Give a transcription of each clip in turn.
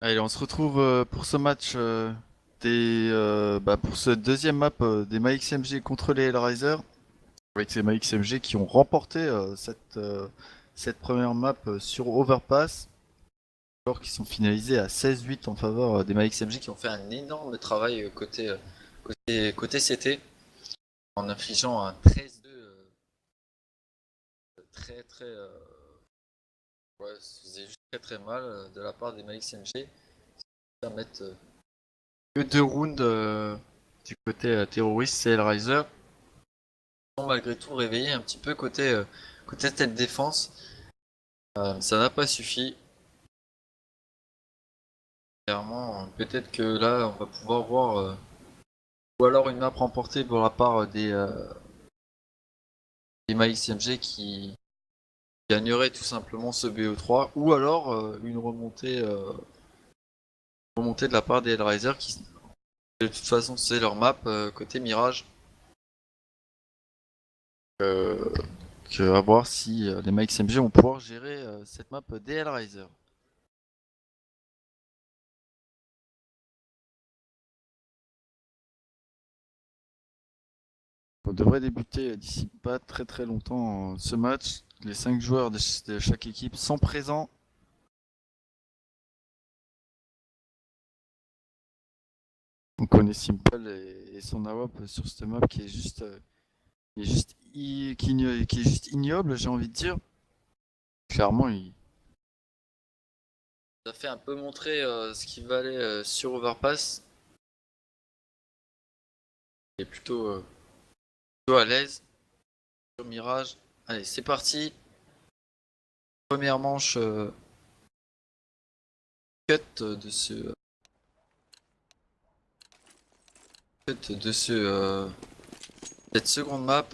Allez, on se retrouve pour ce match pour ce deuxième map des MaXMG contre les Hellraiser, avec ces MaXMG qui ont remporté cette première map sur Overpass, alors qu'ils sont finalisés à 16-8 en faveur des MaXMG qui ont fait un énorme travail côté CT en infligeant un 13-2 très très ouais, ça faisait juste très très mal de la part des MaXMG. Permettre que deux rounds du côté terroriste, c'est Hellraiser. Ils ont malgré tout réveillé un petit peu côté tête défense. Ça n'a pas suffi. Clairement, peut-être que là, on va pouvoir voir ou alors une map remportée pour la part des MaXMG qui gagnerait tout simplement ce BO3, ou alors une remontée de la part des Hellraiser qui, de toute façon, c'est leur map côté Mirage. Euh, à voir si les MaXMG vont pouvoir gérer cette map des Hellraiser. On devrait débuter d'ici pas très très longtemps ce match. Les 5 joueurs de chaque équipe sont présents. On connaît Simple et son AWP sur cette map qui est juste ignoble, j'ai envie de dire. Clairement, il a fait un peu montrer ce qu'il valait sur Overpass. Il est plutôt à l'aise sur Mirage. Allez, c'est parti. Première manche cut de cette seconde map.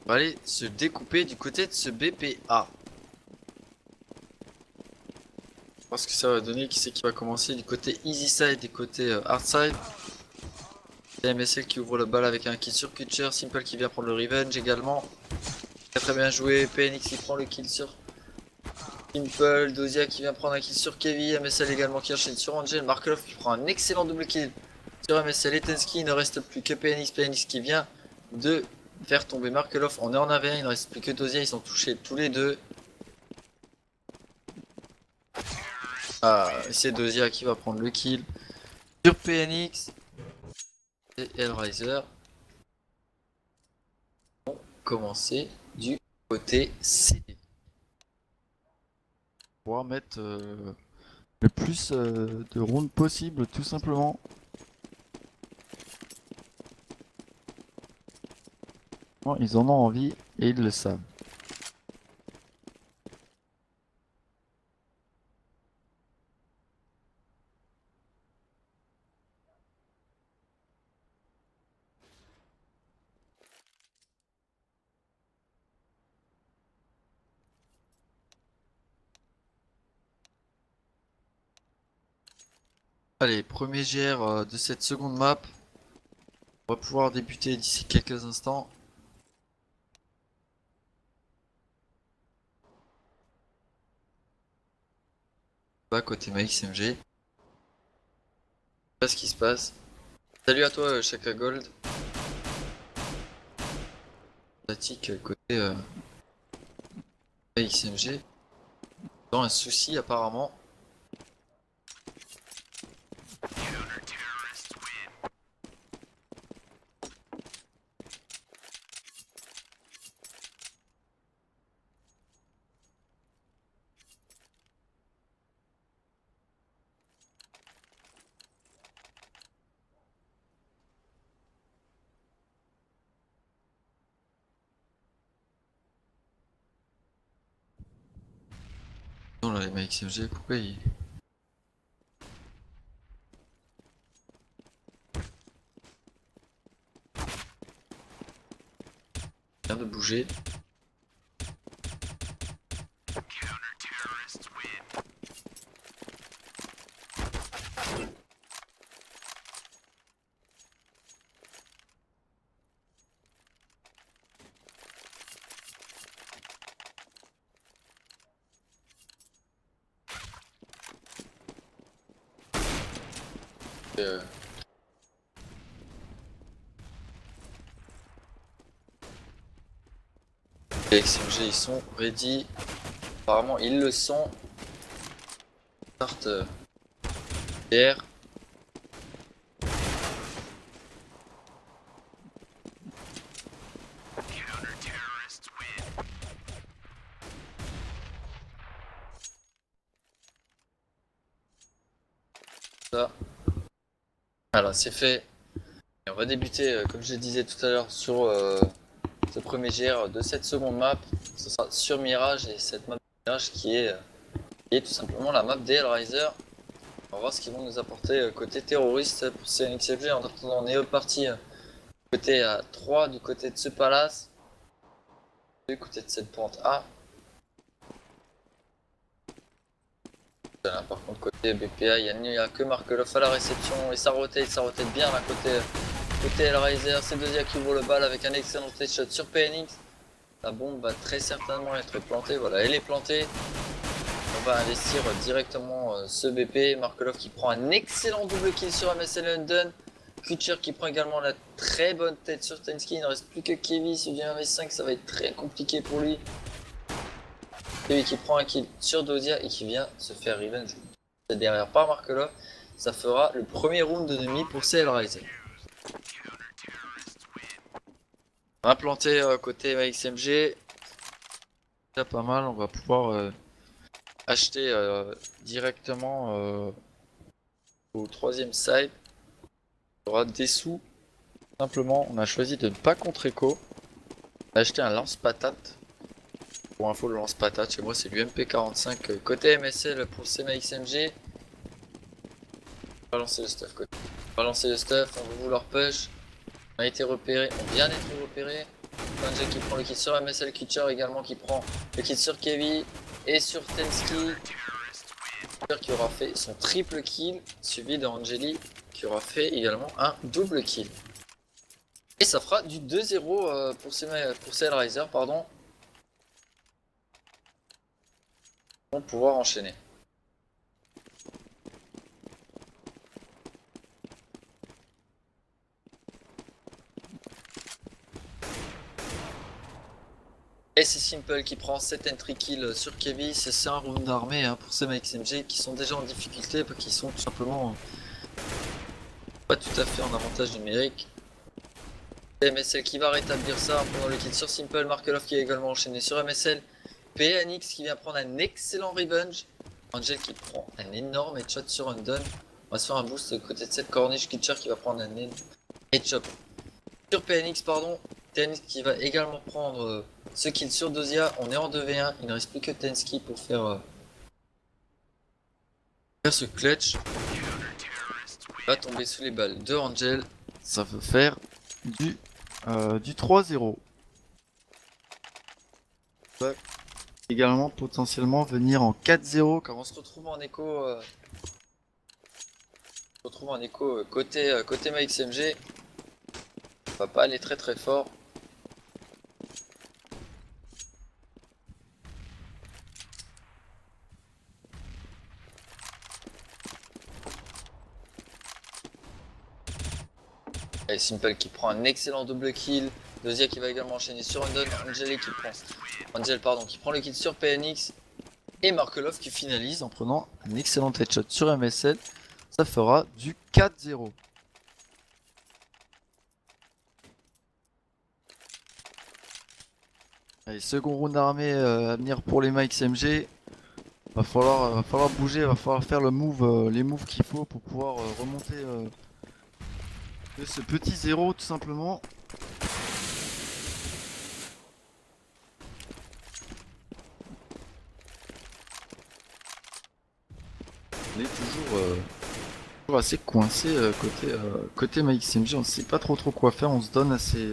On va aller se découper du côté de ce BPA. Je pense que ça va donner qui c'est qui va commencer du côté easy side et côté hard side. MSL qui ouvre le bal avec un kill sur Kutcher, Simple qui vient prendre le revenge également. Très bien joué, PNX qui prend le kill sur Simple, Dozia qui vient prendre un kill sur Kevin, MSL également qui enchaîne sur Angel, Markelov qui prend un excellent double kill sur MSL, Etensky, il ne reste plus que PNX qui vient de faire tomber Markelov, on est en 1v1, il ne reste plus que Dozia, ils sont touchés tous les deux. Ah, c'est Dozia qui va prendre le kill sur PNX et Hellraiser vont commencer du côté C. Pouvoir mettre le plus de rounds possible, tout simplement. Bon, ils en ont envie et ils le savent. Allez, premier GR de cette seconde map. On va pouvoir débuter d'ici quelques instants. Bas côté MaXMG. Je sais pas ce qui se passe. Salut à toi, Shaka Gold. Statique côté MaXMG. Dans un souci apparemment. Non là les MaXMG, pourquoi ils viennent de bouger? Les XMG ils sont ready. Apparemment ils le sont. Start hier. Ça. Voilà, c'est fait. Et on va débuter, comme je le disais tout à l'heure, sur ce premier GR de cette seconde map. Ce sera sur Mirage et cette map de Mirage qui est tout simplement la map des Hellraiser. On va voir ce qu'ils vont nous apporter côté terroriste pour CNXFG. En attendant, on est reparti côté à 3 du côté de ce palace, du côté de cette pente A. Là, par contre, côté BPA, il n'y a que Markelov à la réception et ça rotate bien là côté Hellraiser. C'est Dozia qui ouvre le bal avec un excellent headshot sur PNX. La bombe va très certainement être plantée. Voilà, elle est plantée. On va investir directement ce BP. Markelov qui prend un excellent double kill sur MSL London. Kutcher qui prend également la très bonne tête sur Tensky. Il ne reste plus que Kevin sur du 1v5. Ça va être très compliqué pour lui. Kevin qui prend un kill sur Dozia et qui vient se faire revenge derrière par Markelov. Ça fera le premier round de demi pour ces Hellraiser. Implanté côté XMG. Déjà pas mal. On va pouvoir acheter directement au troisième side. Il y aura des sous. Simplement, on a choisi de ne pas contre-écho. On a acheté un lance-patate. Pour info, le lance-patate, chez moi c'est l'UMP45 côté MSL pour CMA XMG. On va lancer le stuff côté. On va lancer le stuff, on va vouloir push. On a été repéré, on vient d'être repéré. Angel qui prend le kit sur MSL, Kutcher également qui prend le kit sur Kevin et sur Tensky. Qui aura fait son triple kill, suivi d'Angeli qui aura fait également un double kill. Et ça fera du 2-0 pour ces Hellraiser, pardon. Pour pouvoir enchaîner. Et c'est Simple qui prend 7 entry kills sur Kevin. C'est un round d'armée hein, pour ces XMG qui sont déjà en difficulté, qui sont tout simplement pas tout à fait en avantage numérique. MSL qui va rétablir ça en prenant le kill sur Simple. Markelov qui est également enchaîné sur MSL. PNX qui vient prendre un excellent revenge. Angel qui prend un énorme headshot sur Undone. On va se faire un boost de côté de cette corniche. Kutcher qui va prendre un headshot sur PNX, pardon. PNX qui va également prendre ce kill sur Dozia. On est en 2v1. Il ne reste plus que Tensky pour faire ce clutch. Il va tomber sous les balles de Angel. Ça veut faire du 3-0. Également potentiellement venir en 4-0 car on se retrouve en écho côté MaXMG. On va pas aller très très fort. Et Simple qui prend un excellent double kill. Dozia qui va également enchaîner sur Undone. Angel qui prend le kill sur PNX. Et Markelov qui finalise en prenant un excellent headshot sur MSL. Ça fera du 4-0. Allez, second round d'armée à venir pour les MaXMG. Va falloir bouger, va falloir faire les moves qu'il faut pour pouvoir remonter de ce petit 0 tout simplement. On est toujours assez coincé côté MaXMG, on ne sait pas trop quoi faire, on se donne assez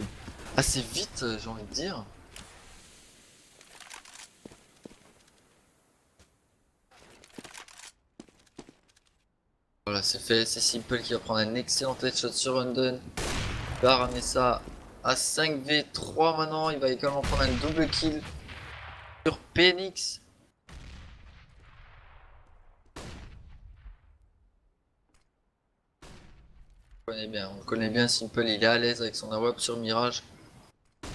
vite j'ai envie de dire. Voilà, c'est fait, c'est Simple qui va prendre un excellent headshot sur Undone. Il va ramener ça à 5v3 maintenant, il va également prendre un double kill sur PNX. On le connaît bien, Simple, il est à l'aise avec son AWP sur Mirage. Il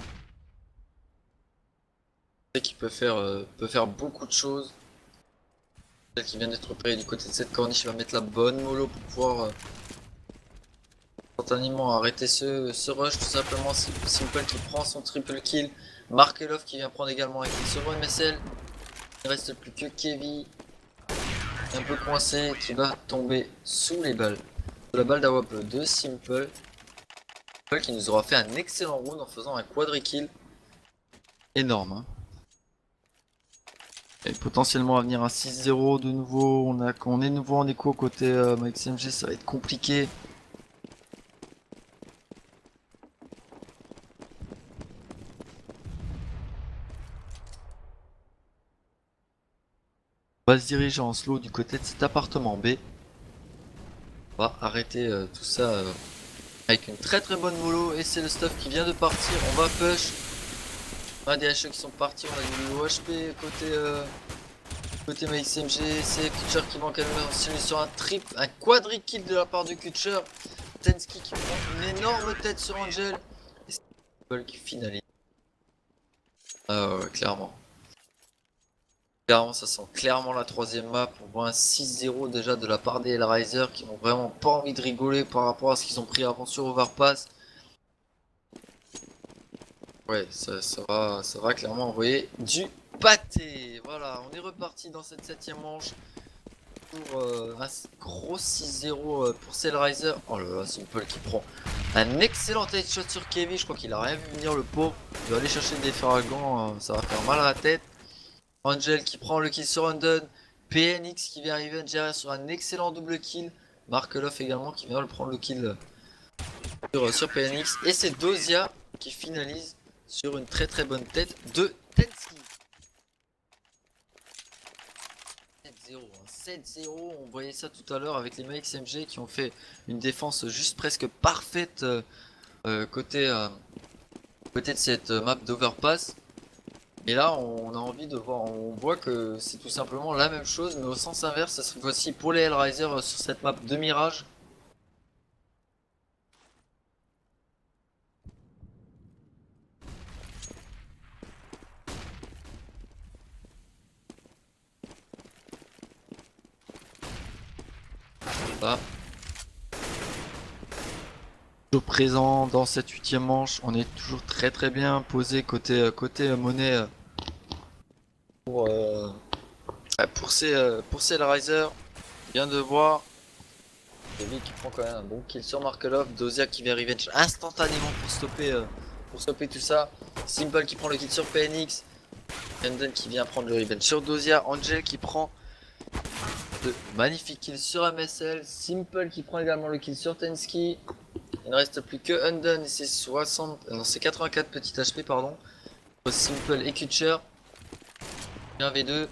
sait qu'il peut faire beaucoup de choses. Celle qui vient d'être repérée du côté de cette corniche, il va mettre la bonne mollo pour pouvoir instantanément arrêter ce rush. Tout simplement, Simple qui prend son triple kill. Markelov qui vient prendre également un kill sur MSL. Il ne reste plus que Kevin, un peu coincé, qui va tomber sous les balles. La balle d'AWP de Simple. Qui nous aura fait un excellent round en faisant un quadri-kill. Énorme. Hein. Et potentiellement à venir à 6-0 de nouveau. On est nouveau en écho côté MaxMG, ça va être compliqué. On va se diriger en slow du côté de cet appartement B. On va arrêter tout ça avec une très bonne mollo. Et c'est le stuff qui vient de partir. On va push. On a des HE qui sont partis. On a du OHP côté MaxMG. C'est Kutcher qui manque à nous sur un quadri kill de la part de Kutcher. Tensky qui prend une énorme tête sur Angel. Et c'est Simple qui finalise. Ah ouais, clairement. Clairement, ça sent clairement la troisième map. On voit un 6-0 déjà de la part des Hellraiser qui n'ont vraiment pas envie de rigoler par rapport à ce qu'ils ont pris avant sur Overpass. Ouais, ça va clairement envoyer du pâté. Voilà, on est reparti dans cette 7ème manche pour un gros 6-0 pour ces Hellraiser. Oh là là, Simple qui prend un excellent headshot sur Kevin. Je crois qu'il a rien vu venir, le pauvre. Il va aller chercher des fragments, ça va faire mal à la tête. Angel qui prend le kill sur Undone. PNX qui vient arriver derrière sur un excellent double kill. Markelov également qui vient le prendre le kill sur PNX. Et c'est Dozia qui finalise sur une très bonne tête de Tensky. 7-0, on voyait ça tout à l'heure avec les MaxMG qui ont fait une défense juste presque parfaite côté de cette map d'Overpass. Et là on a envie de voir, on voit que c'est tout simplement la même chose mais au sens inverse, cette fois-ci pour les Hellraiser sur cette map de Mirage. Là. Toujours présent dans cette 8ème manche, on est toujours très bien posé côté monnaie pour ces Hellraiser. Bien de voir Kevin qui prend quand même un bon kill sur Markelov, Dozia qui vient revenge instantanément pour stopper tout ça. Simple qui prend le kill sur PNX, Enden qui vient prendre le revenge sur Dozia, Angel qui prend de magnifiques kills sur MSL, Simple qui prend également le kill sur Tensky. Il ne reste plus que Undone et c'est 84 petits HP pardon. Simple et Kutcher. 1v2.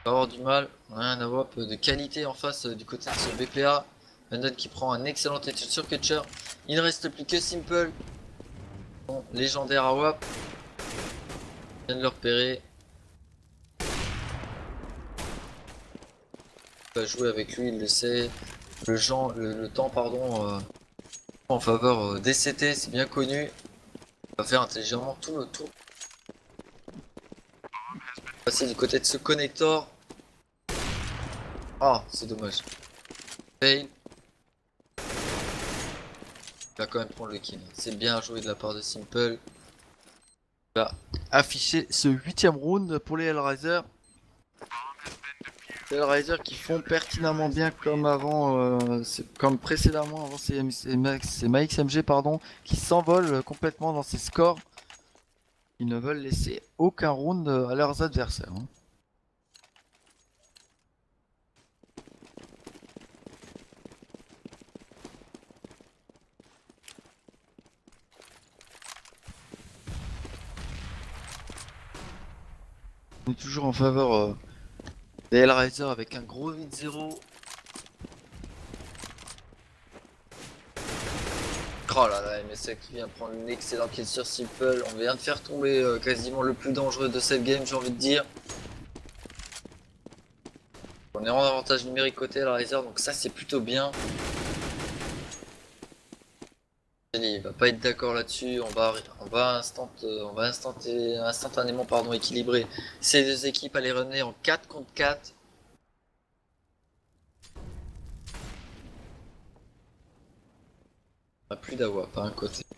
On va avoir du mal. On a un AWP de qualité en face du côté de ce BPA. Undone qui prend un excellent étude sur Kutcher. Il ne reste plus que Simple. Bon, légendaire AWP. On vient de le repérer. On va jouer avec lui, il le sait. Le temps pardon en faveur DCT, c'est bien connu. On va faire intelligemment tout le tour. Passer du côté de ce connector. Ah, c'est dommage. Fail. Il va quand même prendre le kill. C'est bien joué de la part de Simple. Il va afficher ce 8ème round pour les Hellraiser. Les Hellraiser qui font pertinemment bien comme avant, comme précédemment avant ces MaxMG pardon, qui s'envolent complètement dans ces scores. Ils ne veulent laisser aucun round à leurs adversaires. Hein. On est toujours en faveur des Hellraiser avec un gros 8-0. Oh là là, MSL qui vient prendre une excellente kill sur Simple. On vient de faire tomber quasiment le plus dangereux de cette game, j'ai envie de dire. On est en avantage numérique côté Hellraiser, donc ça c'est plutôt bien. Il va pas être d'accord là-dessus. On va instantanément pardon, équilibrer ces deux équipes à les runner en 4 contre 4. On a plus d'AWAP à un côté. Il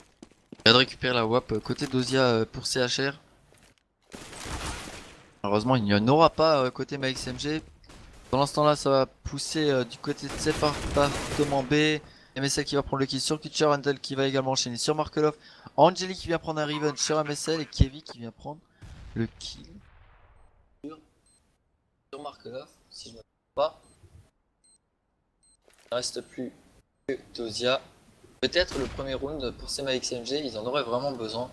vient de récupérer la WAP côté d'Ozia pour CHR. Malheureusement, il n'y en aura pas côté MaxMG. Pendant ce temps-là, ça va pousser du côté de cet appartement B. MSL qui va prendre le kill sur Kutcher, Handel qui va également enchaîner sur Markelov. Angeli qui vient prendre un Riven sur MSL et Kevin qui vient prendre le kill sur Markelov, si je ne me trompe pas. Il ne reste plus que Dozia. Peut-être le premier round pour ces XMG, ils en auraient vraiment besoin.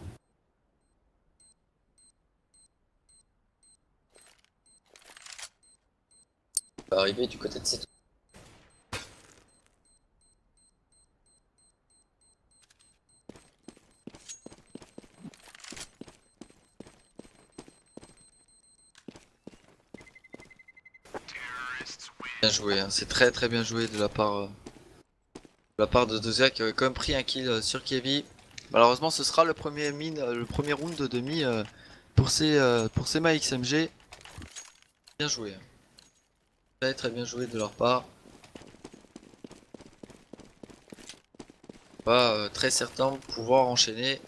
Ça va arriver du côté de cette. Bien joué, hein. C'est très très bien joué de la part de Dozia qui avait quand même pris un kill sur Kevin. Malheureusement, ce sera le premier round de demi pour ces XMG. Bien joué. Très très bien joué de leur part. On va très certain pouvoir enchaîner.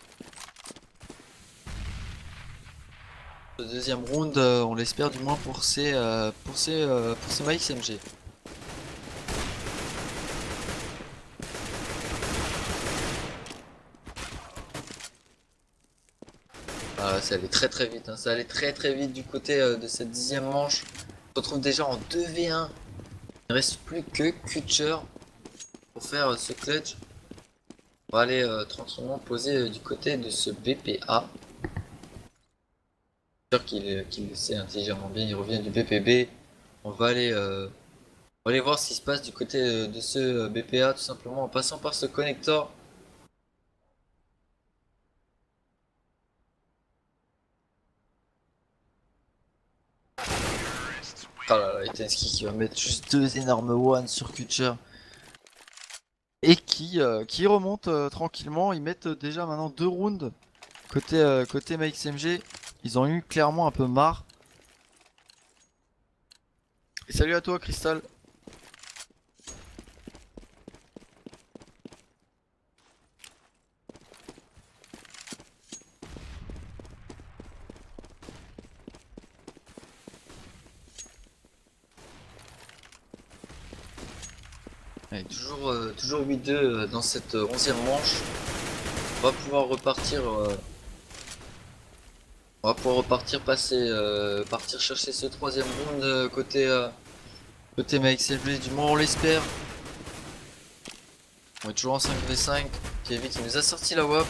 Le deuxième round, on l'espère du moins pour ces XMG. Ah, ça allait très très vite, hein. Ça allait très très vite du côté de cette 10e manche. On se retrouve déjà en 2v1. Il ne reste plus que Kutcher pour faire ce clutch. On va aller tranquillement poser du côté de ce BPA. Sûr qu'il le sait intelligemment bien, il revient du BPB. On va aller voir ce qui se passe du côté de ce BPA tout simplement en passant par ce connecteur. Ah là là, Etensky qui va mettre juste 2 énormes one sur Kutcher. Et qui remonte tranquillement. Ils mettent déjà maintenant 2 rounds côté MaxMG. Ils ont eu clairement un peu marre. Et salut à toi Crystal. Allez, toujours 8-2 dans cette 11e manche. On va pouvoir repartir. Partir chercher ce 3e round côté MaxMG, du moins on l'espère. On est toujours en 5v5. Kevin qui nous a sorti la WAP.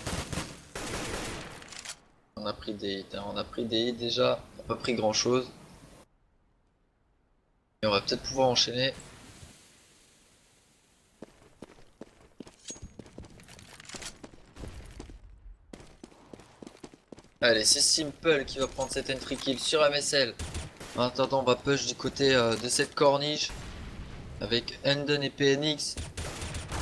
On a pris des hits, hein. On a pris des hits déjà. On n'a pas pris grand chose. Et on va peut-être pouvoir enchaîner. Allez, c'est Simple qui va prendre cette entry kill sur MSL. En attendant, on va push du côté de cette corniche avec Enden et PNX.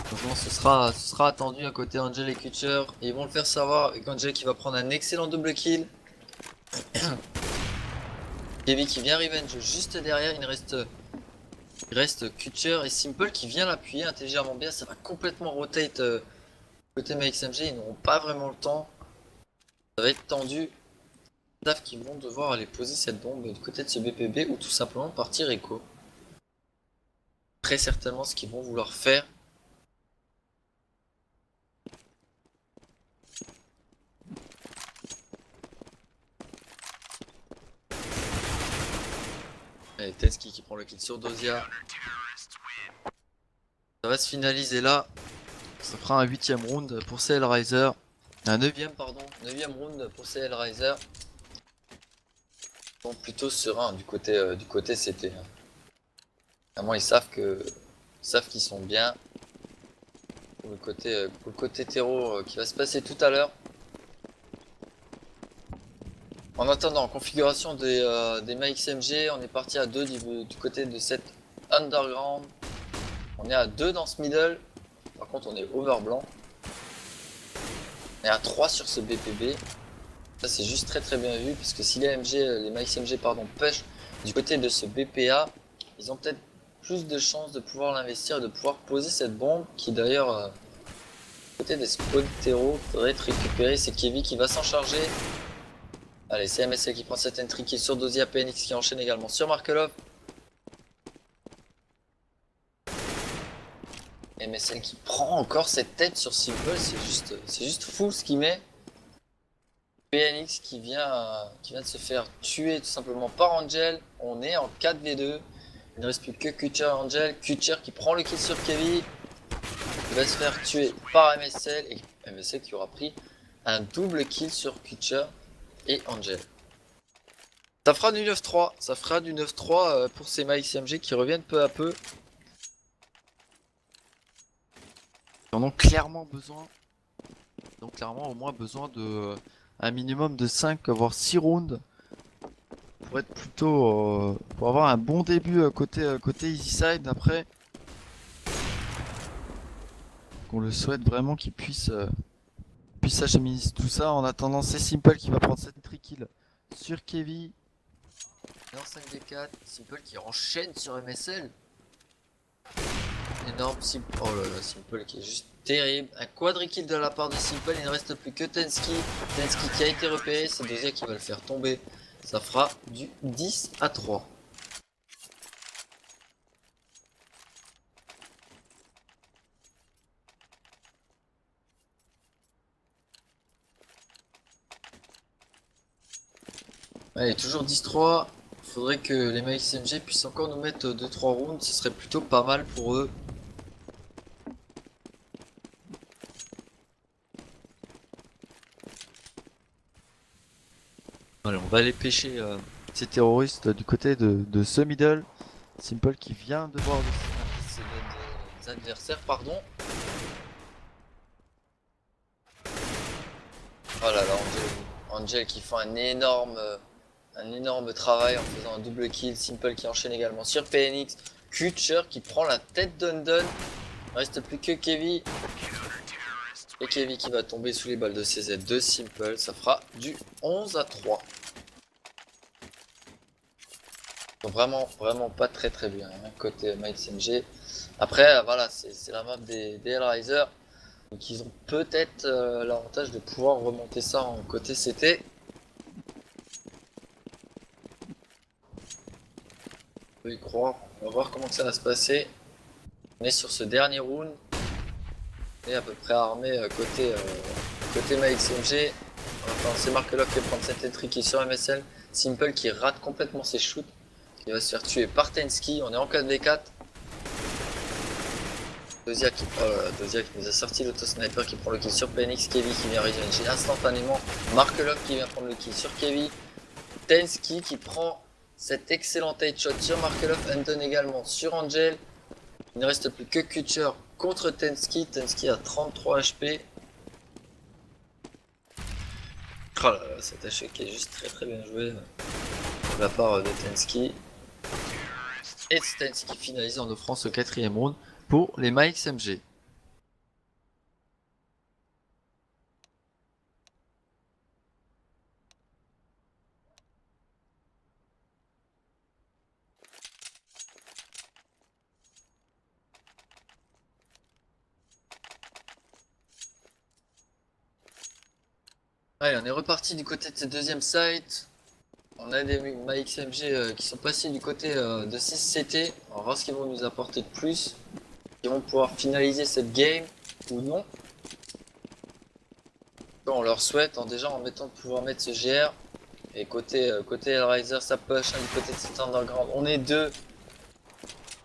Franchement, ce sera attendu à côté Angel et Kutcher. Et ils vont le faire savoir avec Angel qui va prendre un excellent double kill. Kevin qui vient revenge juste derrière. Il reste Kutcher et Simple qui vient l'appuyer intelligemment bien. Ça va complètement rotate côté MaxMG. Ils n'auront pas vraiment le temps. Ça va être tendu. Ils savent qu'ils vont devoir aller poser cette bombe du côté de ce BPB ou tout simplement partir écho. Très certainement ce qu'ils vont vouloir faire. Allez, Tensky qui prend le kill sur Dozia. Ça va se finaliser là. Ça fera un 8ème round pour CL Riser. Un 9ème pardon, 9ème round pour CL Riser. Bon, plutôt serein du côté CT. Vraiment ils savent qu'ils sont bien. Pour le côté terreau qui va se passer tout à l'heure. En attendant, configuration des MaxMG, on est parti à 2 du côté de cette underground. On est à 2 dans ce middle. Par contre on est over blanc. est à 3 sur ce BPB. Ça c'est juste très bien vu parce que si les MaxMG pardon, push du côté de ce BPA, ils ont peut-être plus de chances de pouvoir l'investir et de pouvoir poser cette bombe qui d'ailleurs côté des Spotero, faudrait être récupéré, c'est Kevin qui va s'en charger. Allez, c'est MSL qui prend cette entry kill sur Dozia, PNX qui enchaîne également sur Markelov. MSL qui prend encore cette tête sur Simple, c'est juste fou ce qu'il met. PNX qui vient de se faire tuer tout simplement par Angel. On est en 4v2. Il ne reste plus que Kutcher et Angel. Kutcher qui prend le kill sur Kevin. Il va se faire tuer par MSL. Et MSL qui aura pris un double kill sur Kutcher et Angel. Ça fera du 9-3. Ça fera du 9-3 pour ces MaxMG qui reviennent peu à peu. Ils en ont clairement besoin. Donc clairement au moins besoin de un minimum de 5 voire 6 rounds pour être plutôt pour avoir un bon début côté Easy Side. Après qu'on le souhaite vraiment qu'il puisse acheminer tout ça. En attendant, c'est Simple qui va prendre cette trikill sur Kevin. Dans 5v4, Simple qui enchaîne sur MSL. Énorme Simple. Oh là là, Simple qui est juste terrible. Un quadrikill de la part de Simple. Il ne reste plus que Tensky. Tensky qui a été repéré. C'est Dozia qui va le faire tomber. Ça fera du 10-3. Allez, toujours 10-3. Faudrait que les MaxMG puissent encore nous mettre 2-3 rounds. Ce serait plutôt pas mal pour eux. Allez, on va aller pêcher ces terroristes du côté de ce middle. Simple qui vient de voir ses adversaires, pardon. Oh là là, Angel qui fait un énorme travail en faisant un double kill. Simple qui enchaîne également sur PNX. Kutcher qui prend la tête d'Undon. Il ne reste plus que Kevin. Et Kevin qui va tomber sous les balles de CZ de Simple. Ça fera du 11-3. Donc vraiment pas très bien hein, côté MaxMG. Après voilà, c'est la map des Hellraiser. Donc ils ont peut-être l'avantage de pouvoir remonter ça en côté CT. On peut y croire. On va voir comment ça va se passer. On est sur ce dernier round. On est à peu près armé côté MaxMG. Enfin, c'est Markelov qui va prendre cette entry qui est sur MSL. Simple qui rate complètement ses shoots. Il va se faire tuer par Tensky. On est en 4v4. Dozia qui nous a sorti l'auto-sniper qui prend le kill sur PNX. Kevin qui vient rejoindre instantanément. Markelov qui vient prendre le kill sur Kevin. Tensky qui prend cet excellent headshot sur Markelov. Anton également sur Angel. Il ne reste plus que Kutcher contre Tensky. Tensky a 33 HP. Oh là là, cet HE qui est juste très bien joué de la part de Tensky. Et c'est Tensky qui finalise en offrant ce 4ème round pour les MaxMG. Allez, on est reparti du côté de cette deuxième site. On a des MaxMG qui sont passés du côté de 6CT. On va voir ce qu'ils vont nous apporter de plus. Ils vont pouvoir finaliser cette game ou non. On leur souhaite déjà en mettant de pouvoir mettre ce GR. Et côté Hellraiser ça push hein, du côté de cet underground. On est deux.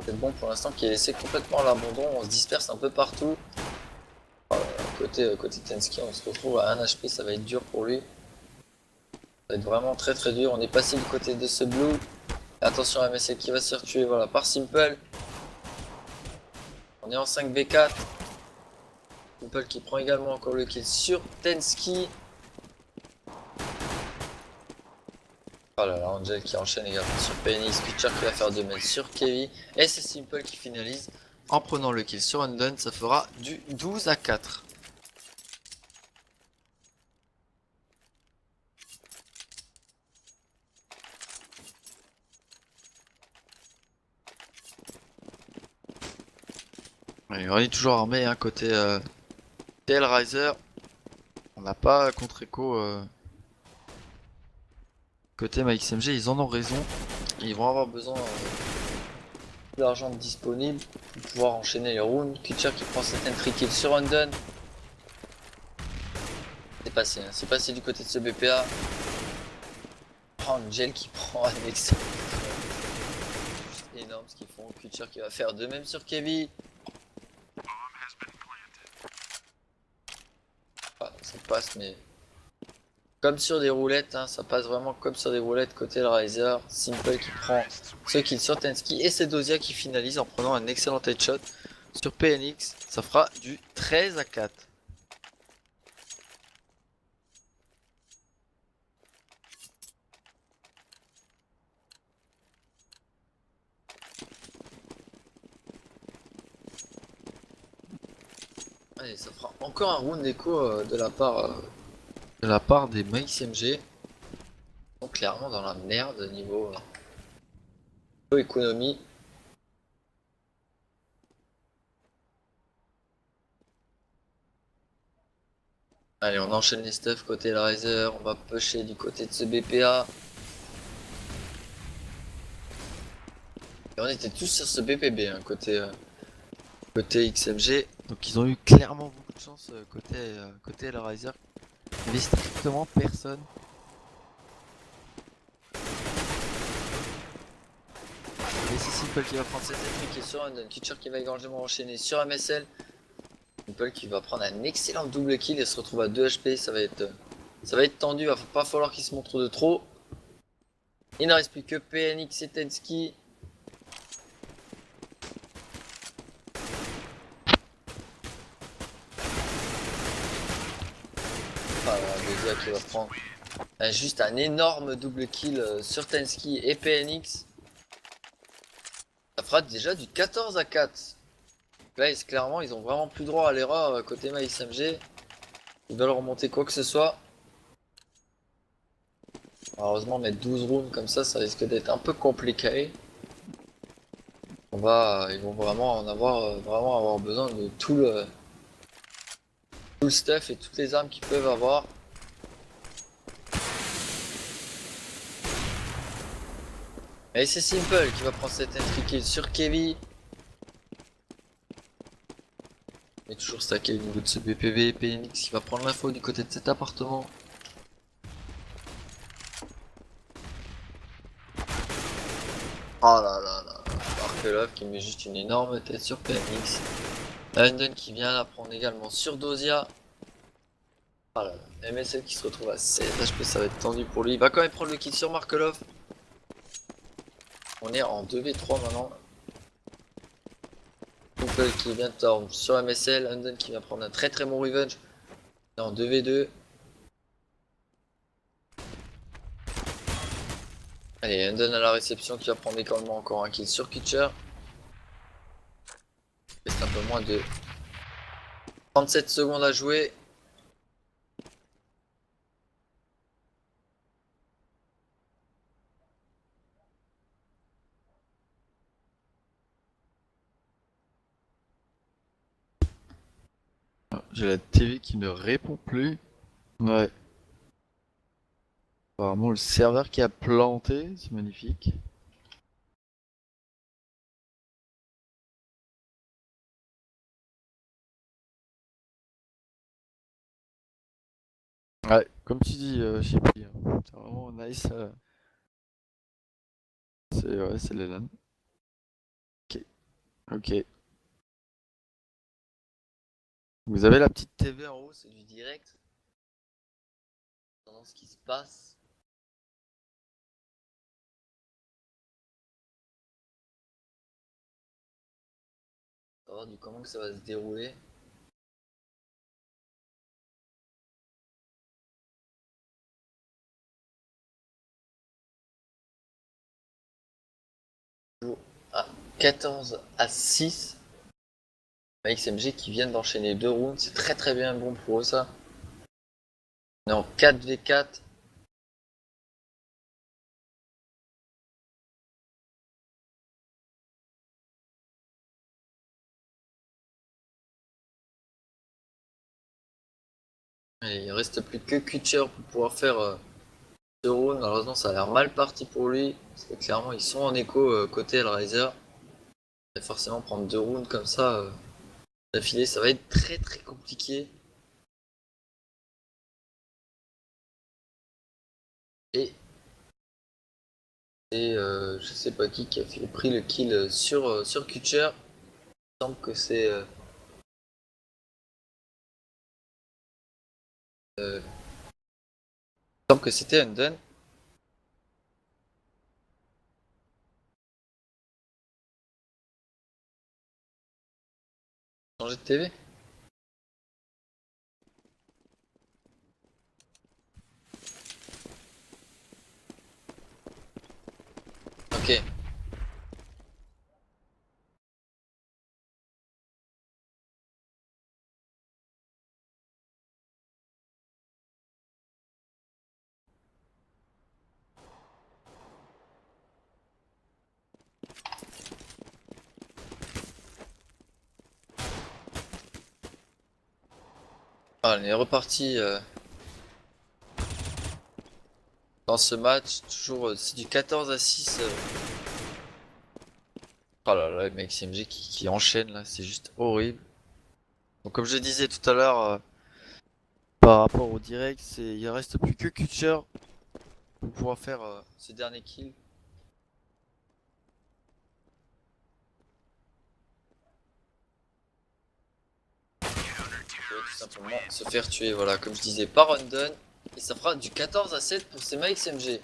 C'est bon pour l'instant qui est laissé complètement à l'abandon. On se disperse un peu partout. Côté Tensky on se retrouve à 1 HP, ça va être dur pour lui. Ça va être vraiment très dur. On est passé du côté de ce blue. Attention à MSL qui va se faire tuer voilà, par Simple. On est en 5v4. Simple qui prend également encore le kill sur Tensky. Oh là là, Angel qui enchaîne également sur PNX. Kutcher qui va faire 2 mètres sur Kevin. Et c'est Simple qui finalise en prenant le kill sur Undone. Ça fera du 12-4. Ouais, on est toujours armé, hein, côté Hellraiser. On n'a pas contre-écho côté MaXMG, ils en ont raison. Ils vont avoir besoin d'argent disponible pour pouvoir enchaîner les rounds. Kutcher qui prend cette entry kill sur Undone. C'est passé, hein. C'est passé du côté de ce BPA. Angel qui prend un excellent. Juste énorme ce qu'ils font. Kutcher qui va faire de même sur Kevin. Ah, ça passe, mais comme sur des roulettes, hein, ça passe vraiment comme sur des roulettes côté le Riser. Simple qui prend ce kill sur Tensky et c'est Dozia qui finalise en prenant un excellent headshot sur PNX. Ça fera du 13-4. Allez, ça fera encore un round d'écho de la part des MaXMG. Ils sont clairement dans la merde niveau économie. Allez, on enchaîne les stuff côté le Riser. On va pusher du côté de ce BPA. Et on était tous sur ce BPB, hein, côté XMG. Donc ils ont eu clairement beaucoup de chance côté Hellraiser. Il n'y avait strictement personne. Et c'est Simple qui va prendre cette entry qui est sur Undone. Kutcher qui va également enchaîner sur MSL. Simple qui va prendre un excellent double kill et se retrouve à 2 HP. Ça va être tendu, il va pas falloir qu'il se montre de trop. Il ne reste plus que PNX et Tensky. Ah, Dozia qui va prendre juste un énorme double kill sur Tensky et PNX. Ça fera déjà du 14-4. Là, clairement, ils ont vraiment plus droit à l'erreur côté MaXMG. Ils veulent remonter quoi que ce soit. Malheureusement, mettre 12 rounds comme ça risque d'être un peu compliqué. Ils vont vraiment avoir besoin de tout le stuff et toutes les armes qu'ils peuvent avoir. Et c'est Simple qui va prendre cette entry kill sur Kevin. Il est toujours stacké au niveau de ce BPV. PNX qui va prendre l'info du côté de cet appartement. Oh là là là. Markelov qui met juste une énorme tête sur PNX. Undone qui vient la prendre également sur Dozia. Ah là là. MSL qui se retrouve à 16 HP, ça va être tendu pour lui. Il va quand même prendre le kill sur Markelov. On est en 2v3 maintenant. Simple qui vient de tordre sur MSL. Undone qui va prendre un très très bon revenge. On est en 2v2. Allez, Undone à la réception qui va prendre également encore un kill sur Kutcher. Il reste un peu moins de 37 secondes à jouer. J'ai la TV qui ne répond plus. Ouais. Apparemment le serveur qui a planté, c'est magnifique. Ouais, comme tu dis, Shippy, hein. C'est vraiment nice. C'est les LAN. Ok, ok. Vous avez la petite TV en haut, c'est du direct. Pendant ce qui se passe. On va voir du comment que ça va se dérouler. À 14-6. XMG qui viennent d'enchaîner 2 rounds, c'est très très bien bon pour eux ça. On est en 4v4. Et il reste plus que Kutcher pour pouvoir faire ce round. Malheureusement, ça a l'air mal parti pour lui. Parce que clairement, ils sont en écho côté Hellraiser. Et forcément, prendre 2 rounds comme ça d'affilée, ça va être très très compliqué. Et je sais pas qui a pris le kill sur Kutcher. Il semble que c'est. Il semble que c'était Undone. Changer de TV. Ok. Ah, on est reparti dans ce match. Toujours, c'est du 14-6. Oh là là, le mec CMG qui enchaîne là, c'est juste horrible. Donc comme je disais tout à l'heure, par rapport au direct, il reste plus que Kutcher pour pouvoir faire ses derniers kills. Tout simplement se faire tuer, voilà, comme je disais, par Undone. Et ça fera du 14-7 pour ces Mike CMG.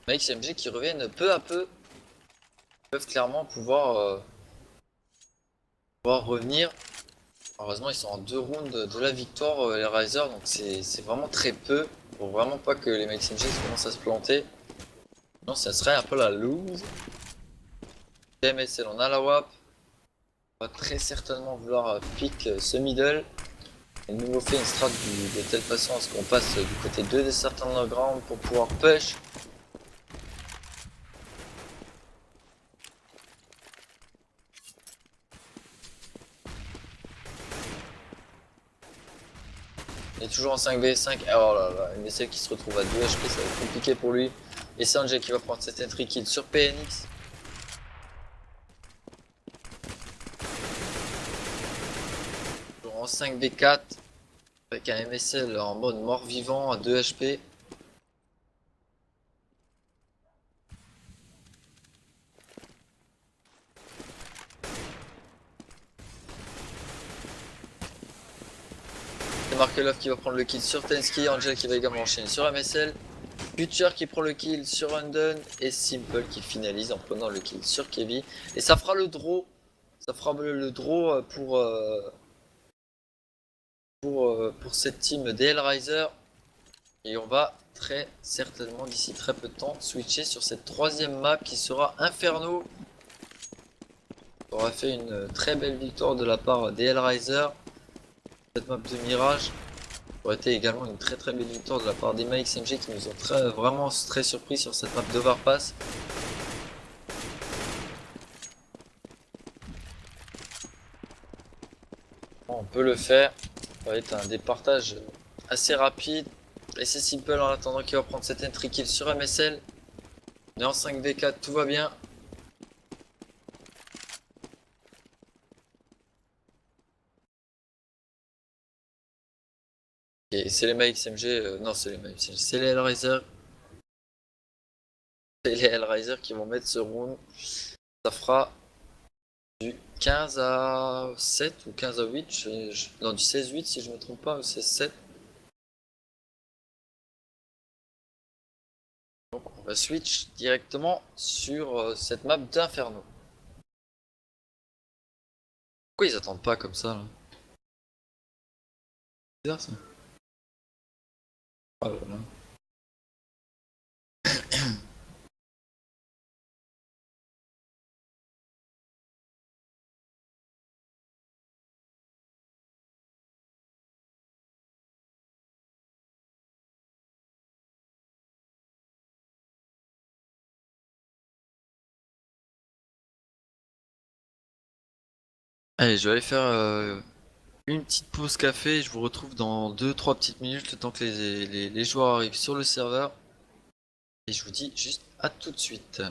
Mike CMG qui reviennent peu à peu, peuvent clairement pouvoir revenir. Heureusement, ils sont en 2 rounds de la victoire, les Risers, donc c'est vraiment très peu. Pour vraiment pas que les Mike CMG commencent à se planter. Non, ça serait un peu la lose. TMSL, on a la WAP. On va très certainement vouloir pick ce middle. Et nous fait une strat de telle façon à ce qu'on passe du côté 2 des certains underground pour pouvoir push. Il est toujours en 5v5. Oh là là, MSL qui se retrouve à 2 HP, ça va être compliqué pour lui. Et Sanjay qui va prendre cette entry kill sur PNX. Toujours en 5v4. Avec un MSL en mode mort-vivant à 2 HP. C'est Markelov qui va prendre le kill sur Tensky. Angel qui va également enchaîner sur MSL. Butcher qui prend le kill sur Undone. Et Simple qui finalise en prenant le kill sur Kevin. Et ça fera le draw. Ça fera le draw pour cette team des Hellraiser. Et on va très certainement d'ici très peu de temps switcher sur cette 3ème map qui sera Inferno. On aura fait une très belle victoire de la part des Hellraiser. Cette map de Mirage aurait été également une très belle victoire de la part des MaxMG qui nous ont vraiment très surpris sur cette map d'Overpass. On peut le faire. Ça va être un départage assez rapide. Et c'est Simple en attendant qu'il va prendre cette entry kill sur MSL. On est en 5v4, tout va bien. Et c'est les MaxMG, non c'est les MaxMG, c'est les Hellraiser. C'est les Hellraiser qui vont mettre ce round. Ça fera du 15-7 ou 15-8, non du 16-8 si je me trompe pas, ou 16-7. Donc on va switch directement sur cette map d'Inferno. Pourquoi ils attendent pas comme ça là? C'est bizarre ça. Ah là là. Allez, je vais aller faire une petite pause café et je vous retrouve dans 2-3 petites minutes le temps que les joueurs arrivent sur le serveur. Et je vous dis juste à tout de suite.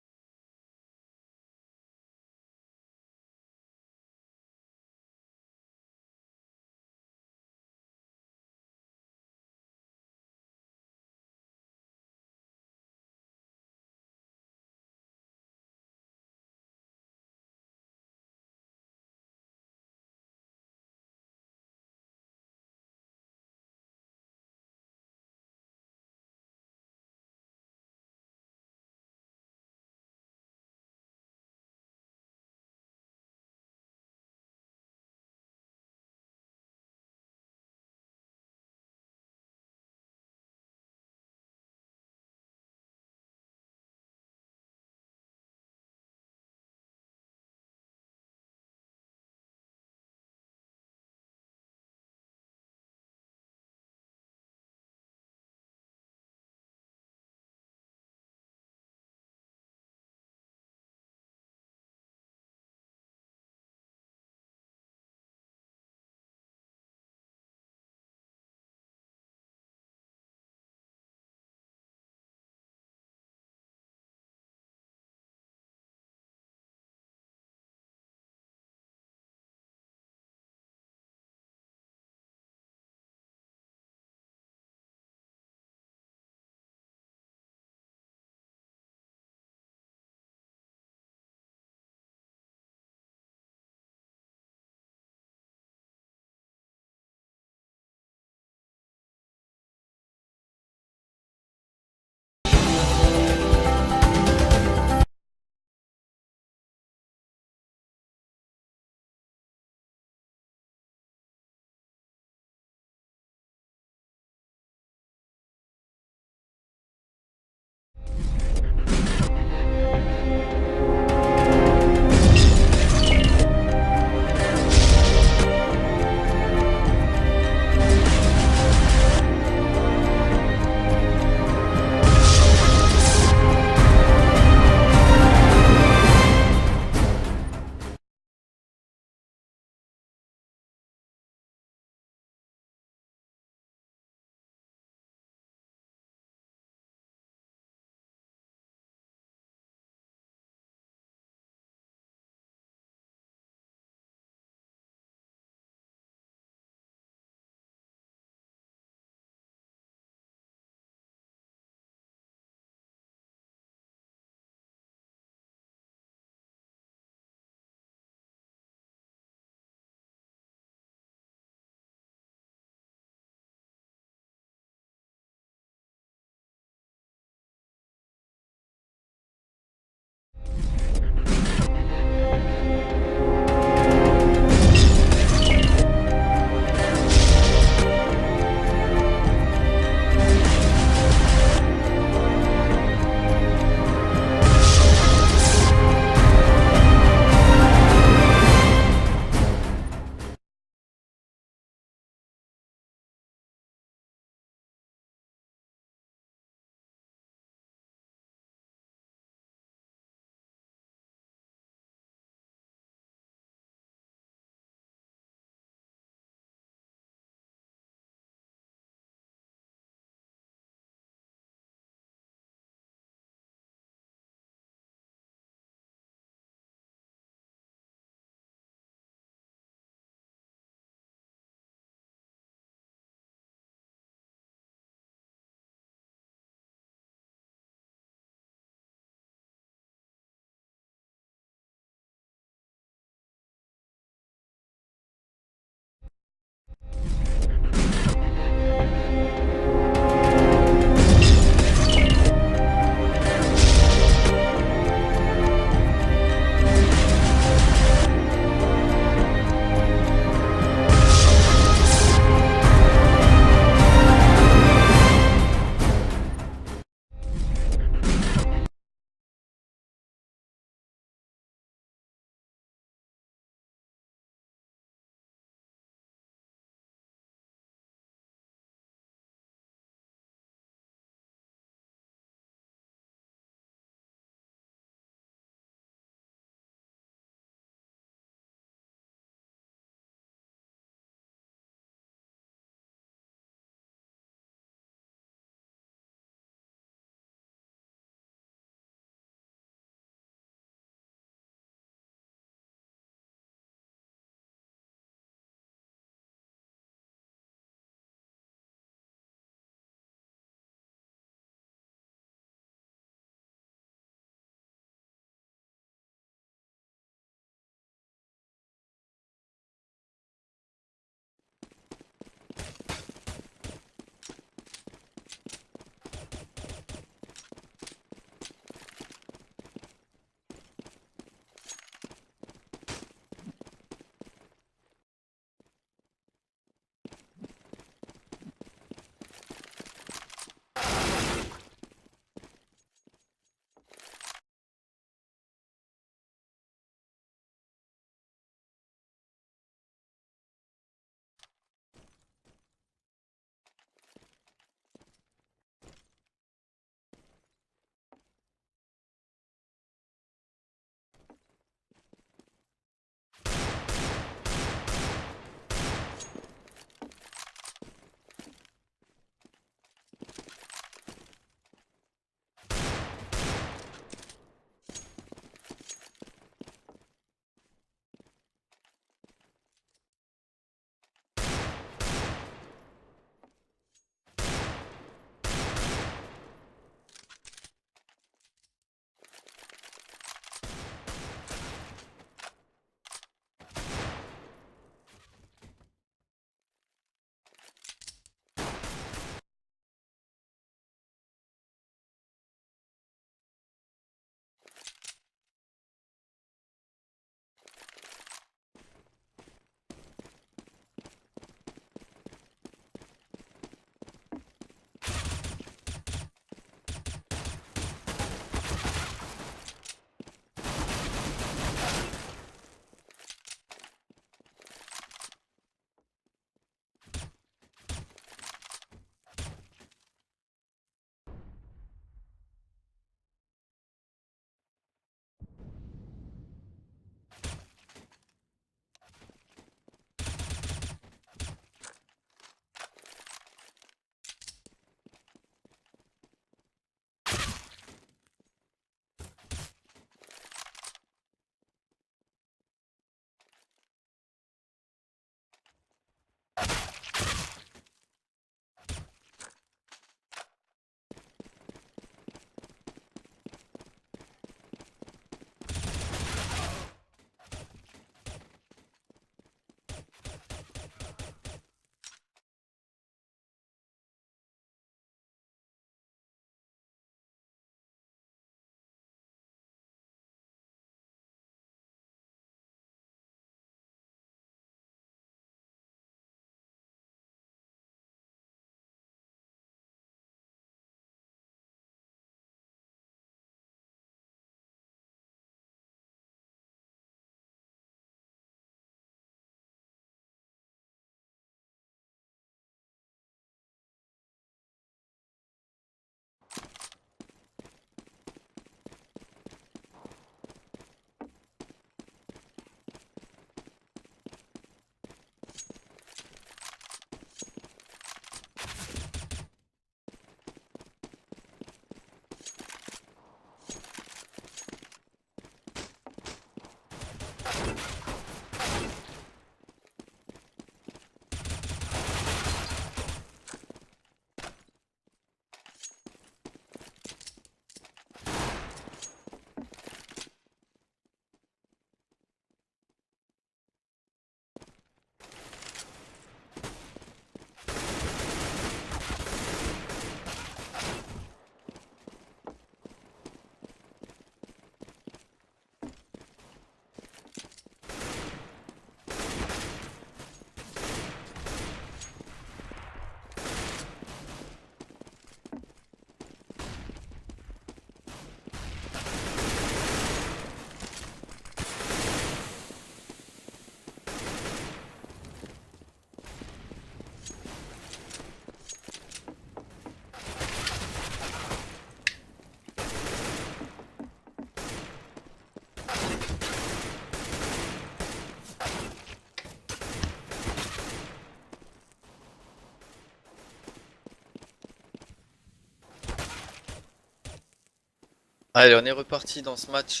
Allez, on est reparti dans ce match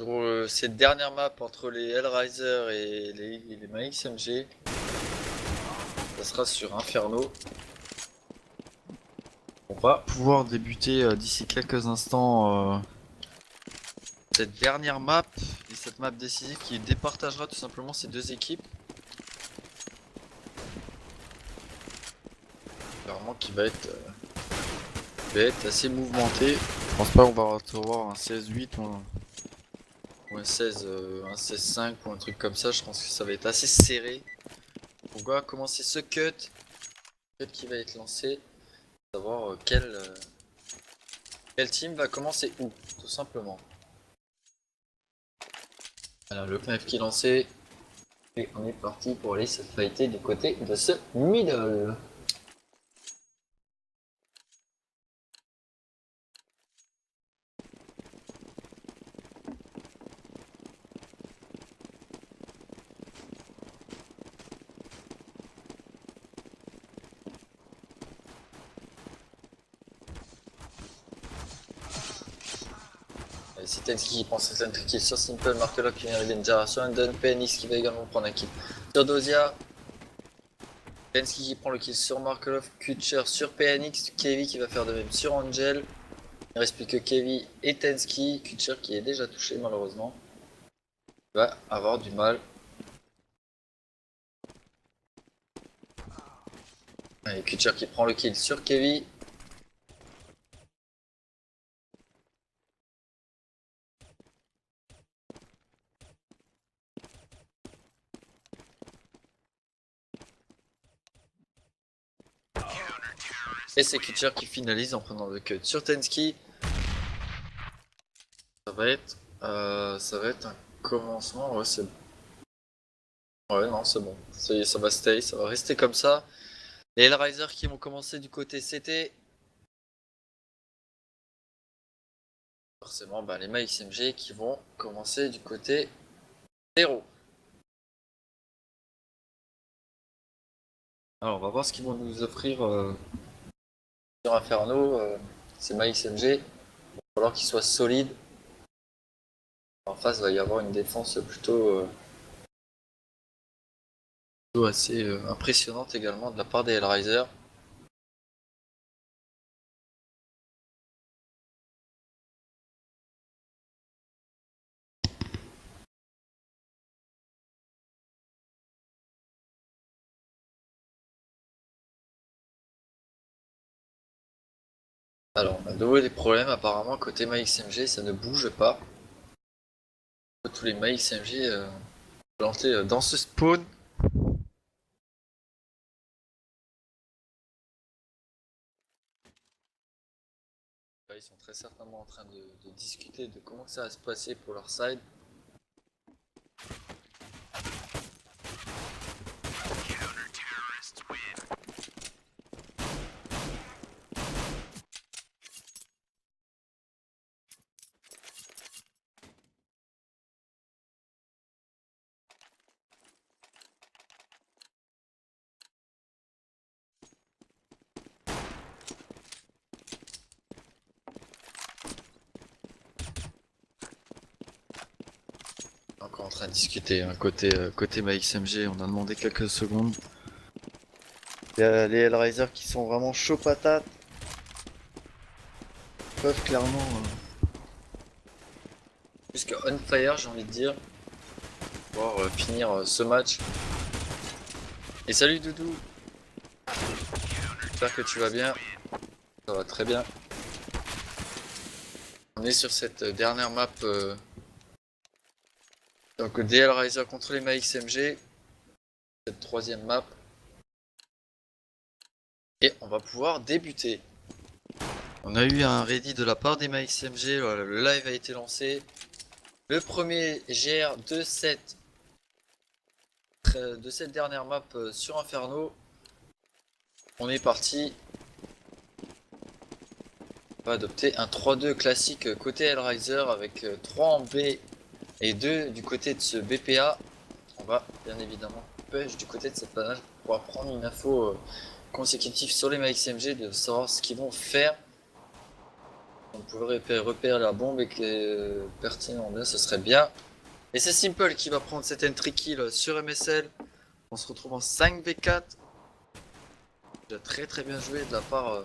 sur cette dernière map entre les Hellraiser et les MaXMG. Ça sera sur Inferno. On va pouvoir débuter d'ici quelques instants cette dernière map et cette map décisive qui départagera tout simplement ces deux équipes. Clairement qui va être assez mouvementé. Je pense pas qu'on va recevoir un 16-8 ou un 16-5 ou un truc comme ça. Je pense que ça va être assez serré. On va commencer ce cut qui va être lancé. Savoir quel team va commencer où, tout simplement. Alors le knife qui est lancé. Et on est parti pour aller se fighter du côté de ce middle. C'est Tensky qui prend cette entry kill sur Simple, Markelock qui vient arriver une génération, Don PNX qui va également prendre un kill sur Dozia. Tensky qui prend le kill sur Markelock, Kutcher sur PNX, Kevy qui va faire de même sur Angel. Il ne reste plus que Kevy et Tensky, Kutcher qui est déjà touché malheureusement. Il va avoir du mal. Allez, Kutcher qui prend le kill sur Kevy. Et c'est Kutcher qui finalise en prenant le cut sur Tensky. Ça va être un commencement. Ouais, c'est ouais, non, c'est bon. Ça va stay, ça va rester comme ça. Les Hellraiser qui vont commencer du côté CT. Forcément, les MaXMG qui vont commencer du côté 0. Alors, on va voir ce qu'ils vont nous offrir sur Inferno. Ces MaXMG. Il va falloir qu'ils soient solides. En face, il va y avoir une défense plutôt assez impressionnante également de la part des Hellraiser. Alors, on a de nouveau des problèmes apparemment côté MaXMG, ça ne bouge pas. Tous les MaXMG plantés dans ce spawn. Ils sont très certainement en train de discuter de comment ça va se passer pour leur side. Encore en train de discuter, hein. Côté MaXMG, on a demandé quelques secondes. Il y a les Hellraiser qui sont vraiment chauds patates. Ils peuvent clairement jusqu'à on fire, j'ai envie de dire, pouvoir finir ce match. Et salut Doudou, j'espère que tu vas bien. Ça va très bien. On est sur cette dernière map donc des Hellraiser contre les MaXMG, cette troisième map. Et on va pouvoir débuter. On a eu un ready de la part des MaXMG, le live a été lancé. Le premier GR de cette dernière map sur Inferno. On est parti. On va adopter un 3-2 classique côté Hellraiser avec 3 en B et 2 du côté de ce BPA. On va bien évidemment push du côté de cette panache pour pouvoir prendre une info consécutive sur les MaXMG, de savoir ce qu'ils vont faire. On pouvait repérer la bombe et que les pertinents bien, ce serait bien. Et c'est Simple qui va prendre cette entry kill sur MSL. On se retrouve en 5v4. Déjà très très bien joué de la part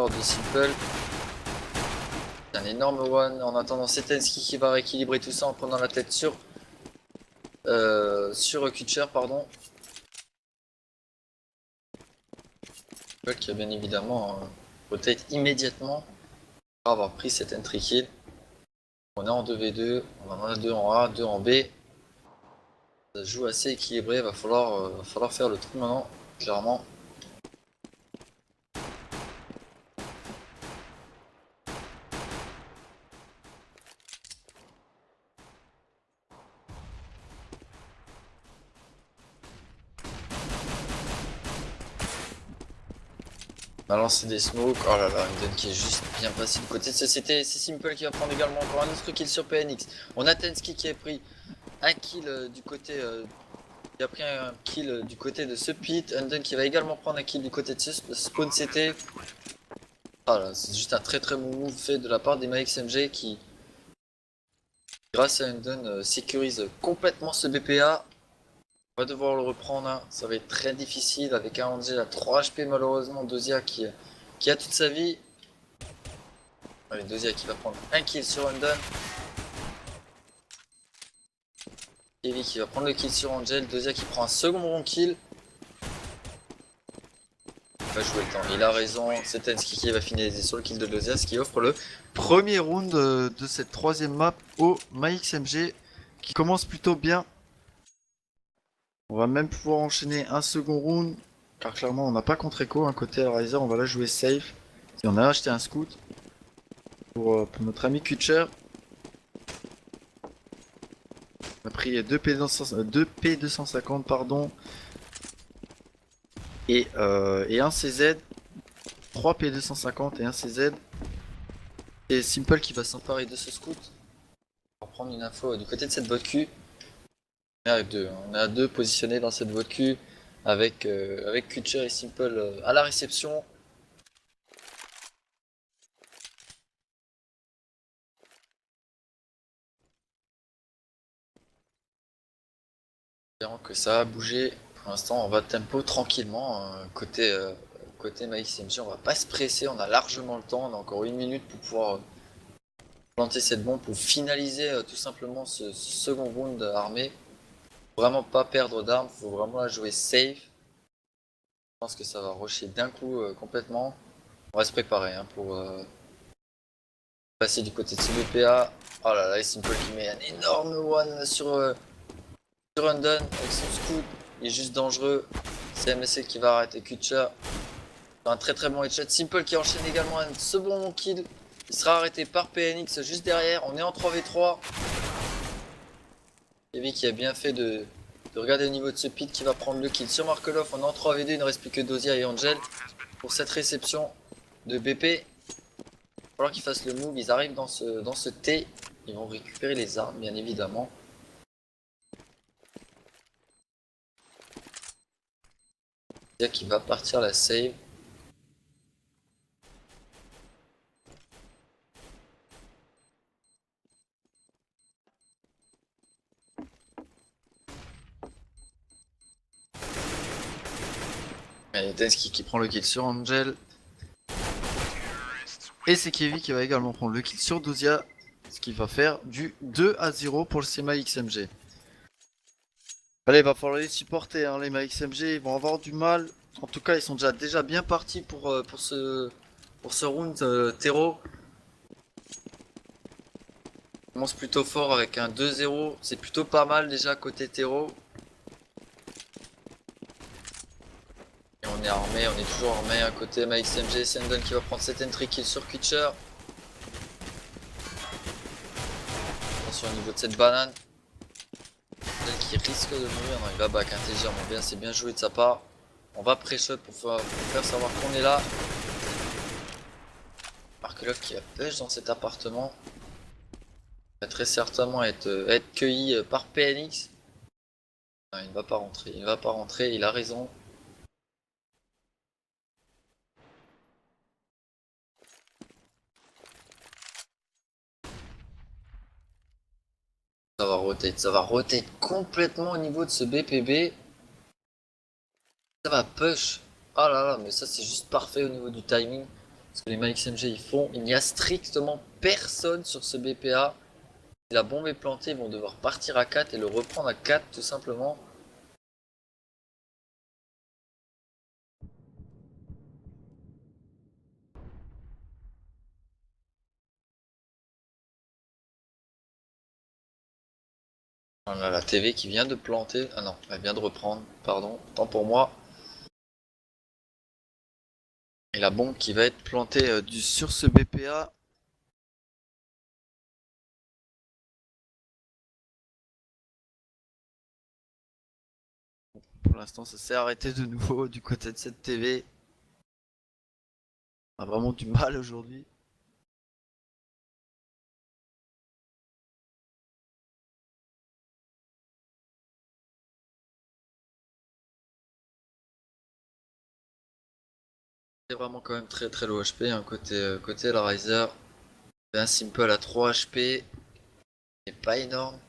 de Simple. Un énorme one. En attendant Setensky qui va rééquilibrer tout ça en prenant la tête sur Kutcher, pardon. Simple qui a bien évidemment rotate immédiatement pour avoir pris cette entry kill. On est en 2v2, on en a 2 en A, 2 en B. Ça joue assez équilibré, va falloir faire le truc maintenant, clairement. On a lancé des smokes, oh là là, une donne qui est juste bien passée du côté de société. C'est Simple qui va prendre également encore un autre kill sur PNX. On a Tensky qui a pris un kill du côté du côté de ce pit. Undone qui va également prendre un kill du côté de ce spawn CT. Ah là, c'est juste un très très bon move fait de la part des MaXMG qui, grâce à Undone, sécurise complètement ce BPA. On va devoir le reprendre, hein. Ça va être très difficile avec un Angel à 3 HP malheureusement, Dozia qui a toute sa vie. Allez, Dozia qui va prendre un kill sur Undone. Kevin qui va prendre le kill sur Angel, Dozia qui prend un second bon kill. Il va jouer le temps, il a raison, c'est Tensky qui va finaliser sur le kill de Dozia, ce qui offre le premier round de cette troisième map au MaXMG qui commence plutôt bien. On va même pouvoir enchaîner un second round, car clairement on n'a pas contre-écho, un côté Riser, on va la jouer safe. Et on a acheté un scout pour notre ami Kutcher. On a pris 2 P250 pardon, et un CZ, 3 P250 et un CZ. C'est Simple qui va s'emparer de ce scout pour prendre une info du côté de cette botte Q. On est à deux positionnés dans cette botte Q avec Kutcher et Simple à la réception. Espérons que ça a bougé. Pour l'instant, on va tempo tranquillement. Côté MaXMG, on va pas se presser. On a largement le temps. On a encore 1 minute pour pouvoir planter cette bombe pour finaliser tout simplement ce second round armé. Vraiment pas perdre d'armes. Faut vraiment la jouer safe. Je pense que ça va rusher d'un coup complètement. On va se préparer hein, pour passer du côté de ce BPA. Oh là là, Simple qui met un énorme one sur Undone avec son scout. Il est juste dangereux. C'est MSL qui va arrêter Kutcher. Un très très bon headshot. Simple qui enchaîne également un second kill. Il sera arrêté par PNX juste derrière. On est en 3v3. Kevin qui a bien fait de regarder au niveau de ce pit qui va prendre le kill sur Markelov. On est en 3v2. Il ne reste plus que Dozia et Angel pour cette réception de BP. Il va falloir qu'ils fassent le move. Ils arrivent dans ce T. Ils vont récupérer les armes, bien évidemment. Dozia qui va partir la save. Et Tensky qui prend le kill sur Angel. Et c'est Kevin qui va également prendre le kill sur Dozia. Ce qui va faire du 2-0 pour le CMA XMG. Allez, il va falloir les supporter, hein, les MaXMG. Ils vont avoir du mal. En tout cas, ils sont déjà bien partis pour ce round terreau. On commence plutôt fort avec un 2-0. C'est plutôt pas mal déjà côté terreau. Et on est armé, on est toujours armé à côté MaXMG. C'est Undone qui va prendre cette entry kill sur Kutcher. Attention au niveau de cette banane. Undone qui risque de mourir. Non, il va back intelligemment bien. C'est bien joué de sa part. On va pré-shot pour faire savoir qu'on est là. Markelov qui a push dans cet appartement. Il va très certainement être cueilli par PNX. Non, il ne va pas rentrer, il ne va pas rentrer, il a raison. Ça va rotate complètement au niveau de ce BPB. Ça va push. Ah là là, mais ça c'est juste parfait au niveau du timing. Ce que les Malik MG ils font. Il n'y a strictement personne sur ce BPA. Si la bombe est plantée, ils vont devoir partir à 4 et le reprendre à 4 tout simplement. On a la TV qui vient de planter. Ah non, elle vient de reprendre. Pardon, tant pour moi. Et la bombe qui va être plantée sur ce BPA. Pour l'instant, ça s'est arrêté de nouveau du côté de cette TV. On a vraiment du mal aujourd'hui. C'est vraiment quand même très très low HP, hein, côté la Riser. Un simple à 3 HP. C'est pas énorme. En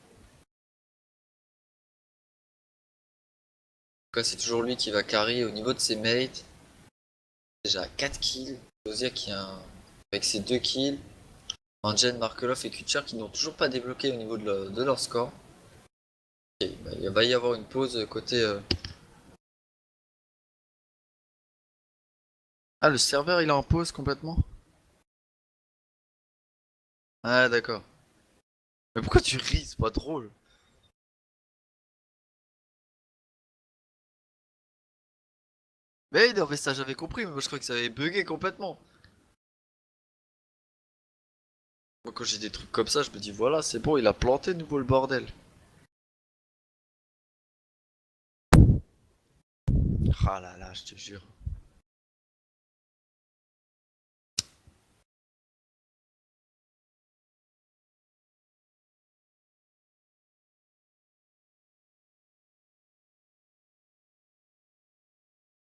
tout cas, c'est toujours lui qui va carry au niveau de ses mates. Déjà 4 kills. Ozia qui a avec ses 2 kills. Angel, Markelov et Kutcher qui n'ont toujours pas débloqué au niveau de leur score. Ok, bah, il va y avoir une pause côté. Ah, le serveur il est en pause complètement? Ah, d'accord. Mais pourquoi tu ris? C'est pas drôle. Mais non, mais ça j'avais compris, mais moi je crois que ça avait bugué complètement. Moi quand j'ai des trucs comme ça, je me dis voilà, c'est bon, il a planté de nouveau le bordel. Ah là là, je te jure.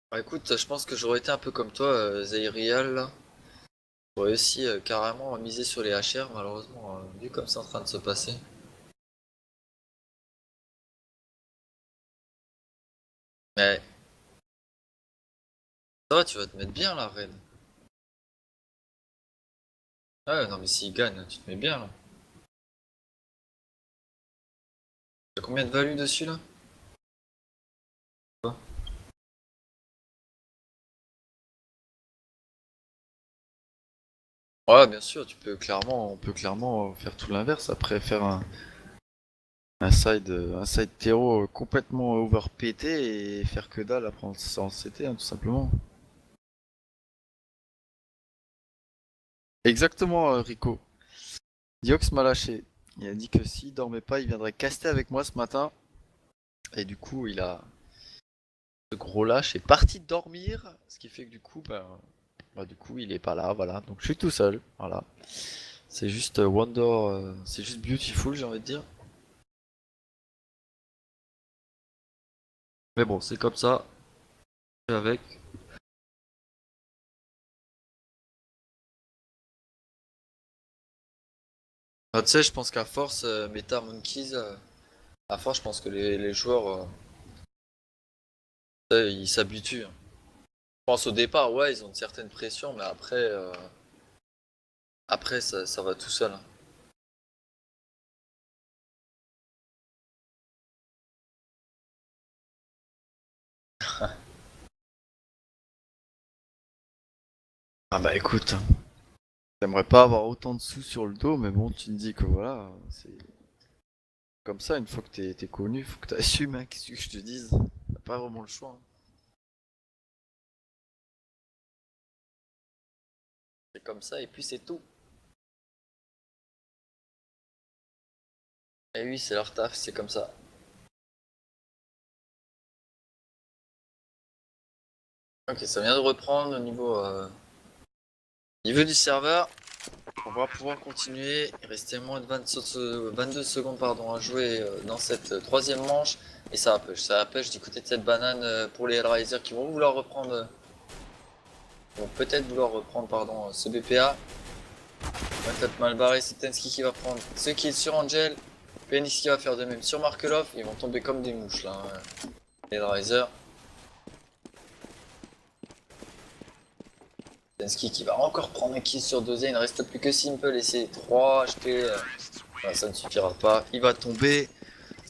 Bah écoute, je pense que j'aurais été un peu comme toi, Zayrial là. J'aurais aussi carrément misé sur les HR, malheureusement, vu comme c'est en train de se passer. Mais ça va, tu vas te mettre bien là, Red. Ouais, non mais s'il gagne, tu te mets bien là. T'as combien de value dessus là? Ouais, bien sûr, on peut clairement faire tout l'inverse. Après, faire un side terreau complètement overpété et faire que dalle après en CT, hein, tout simplement. Exactement, Rico. Diox m'a lâché. Il a dit que s'il dormait pas, il viendrait caster avec moi ce matin. Et du coup, ce gros lâche est parti dormir. Ce qui fait que du coup, du coup, il est pas là, voilà. Donc je suis tout seul, voilà. C'est juste c'est juste beautiful, j'ai envie de dire. Mais bon, c'est comme ça. Avec. Ah, tu sais, je pense qu'à force, Meta Monkeys, à force, je pense que les joueurs, ils s'habituent, hein. Je pense au départ, ouais, ils ont une certaine pression, mais après ça va tout seul, hein. Ah bah écoute, j'aimerais pas avoir autant de sous sur le dos, mais bon, tu me dis que voilà, c'est comme ça, une fois que t'es connu, faut que t'assumes, hein, qu'est-ce que je te dise. T'as pas vraiment le choix, hein. C'est comme ça, et puis c'est tout. Et oui, c'est leur taf, c'est comme ça. Ok, ça vient de reprendre au niveau du serveur. On va pouvoir continuer. Il restait moins de 22 secondes pardon, à jouer dans cette troisième manche. Et ça push. Ça push du côté de cette banane pour les Hellraiser qui vont vouloir reprendre. Vont peut-être vouloir reprendre pardon, ce BPA. Peut-être mal barré. C'est Tensky qui va prendre ce kill sur Angel. PNX qui va faire de même sur Markelov, ils vont tomber comme des mouches là. Hein. Hellraiser. Zelensky qui va encore prendre un kill sur deuxième, il ne reste plus que Simple et c'est 3 HP. Ça ne suffira pas, il va tomber.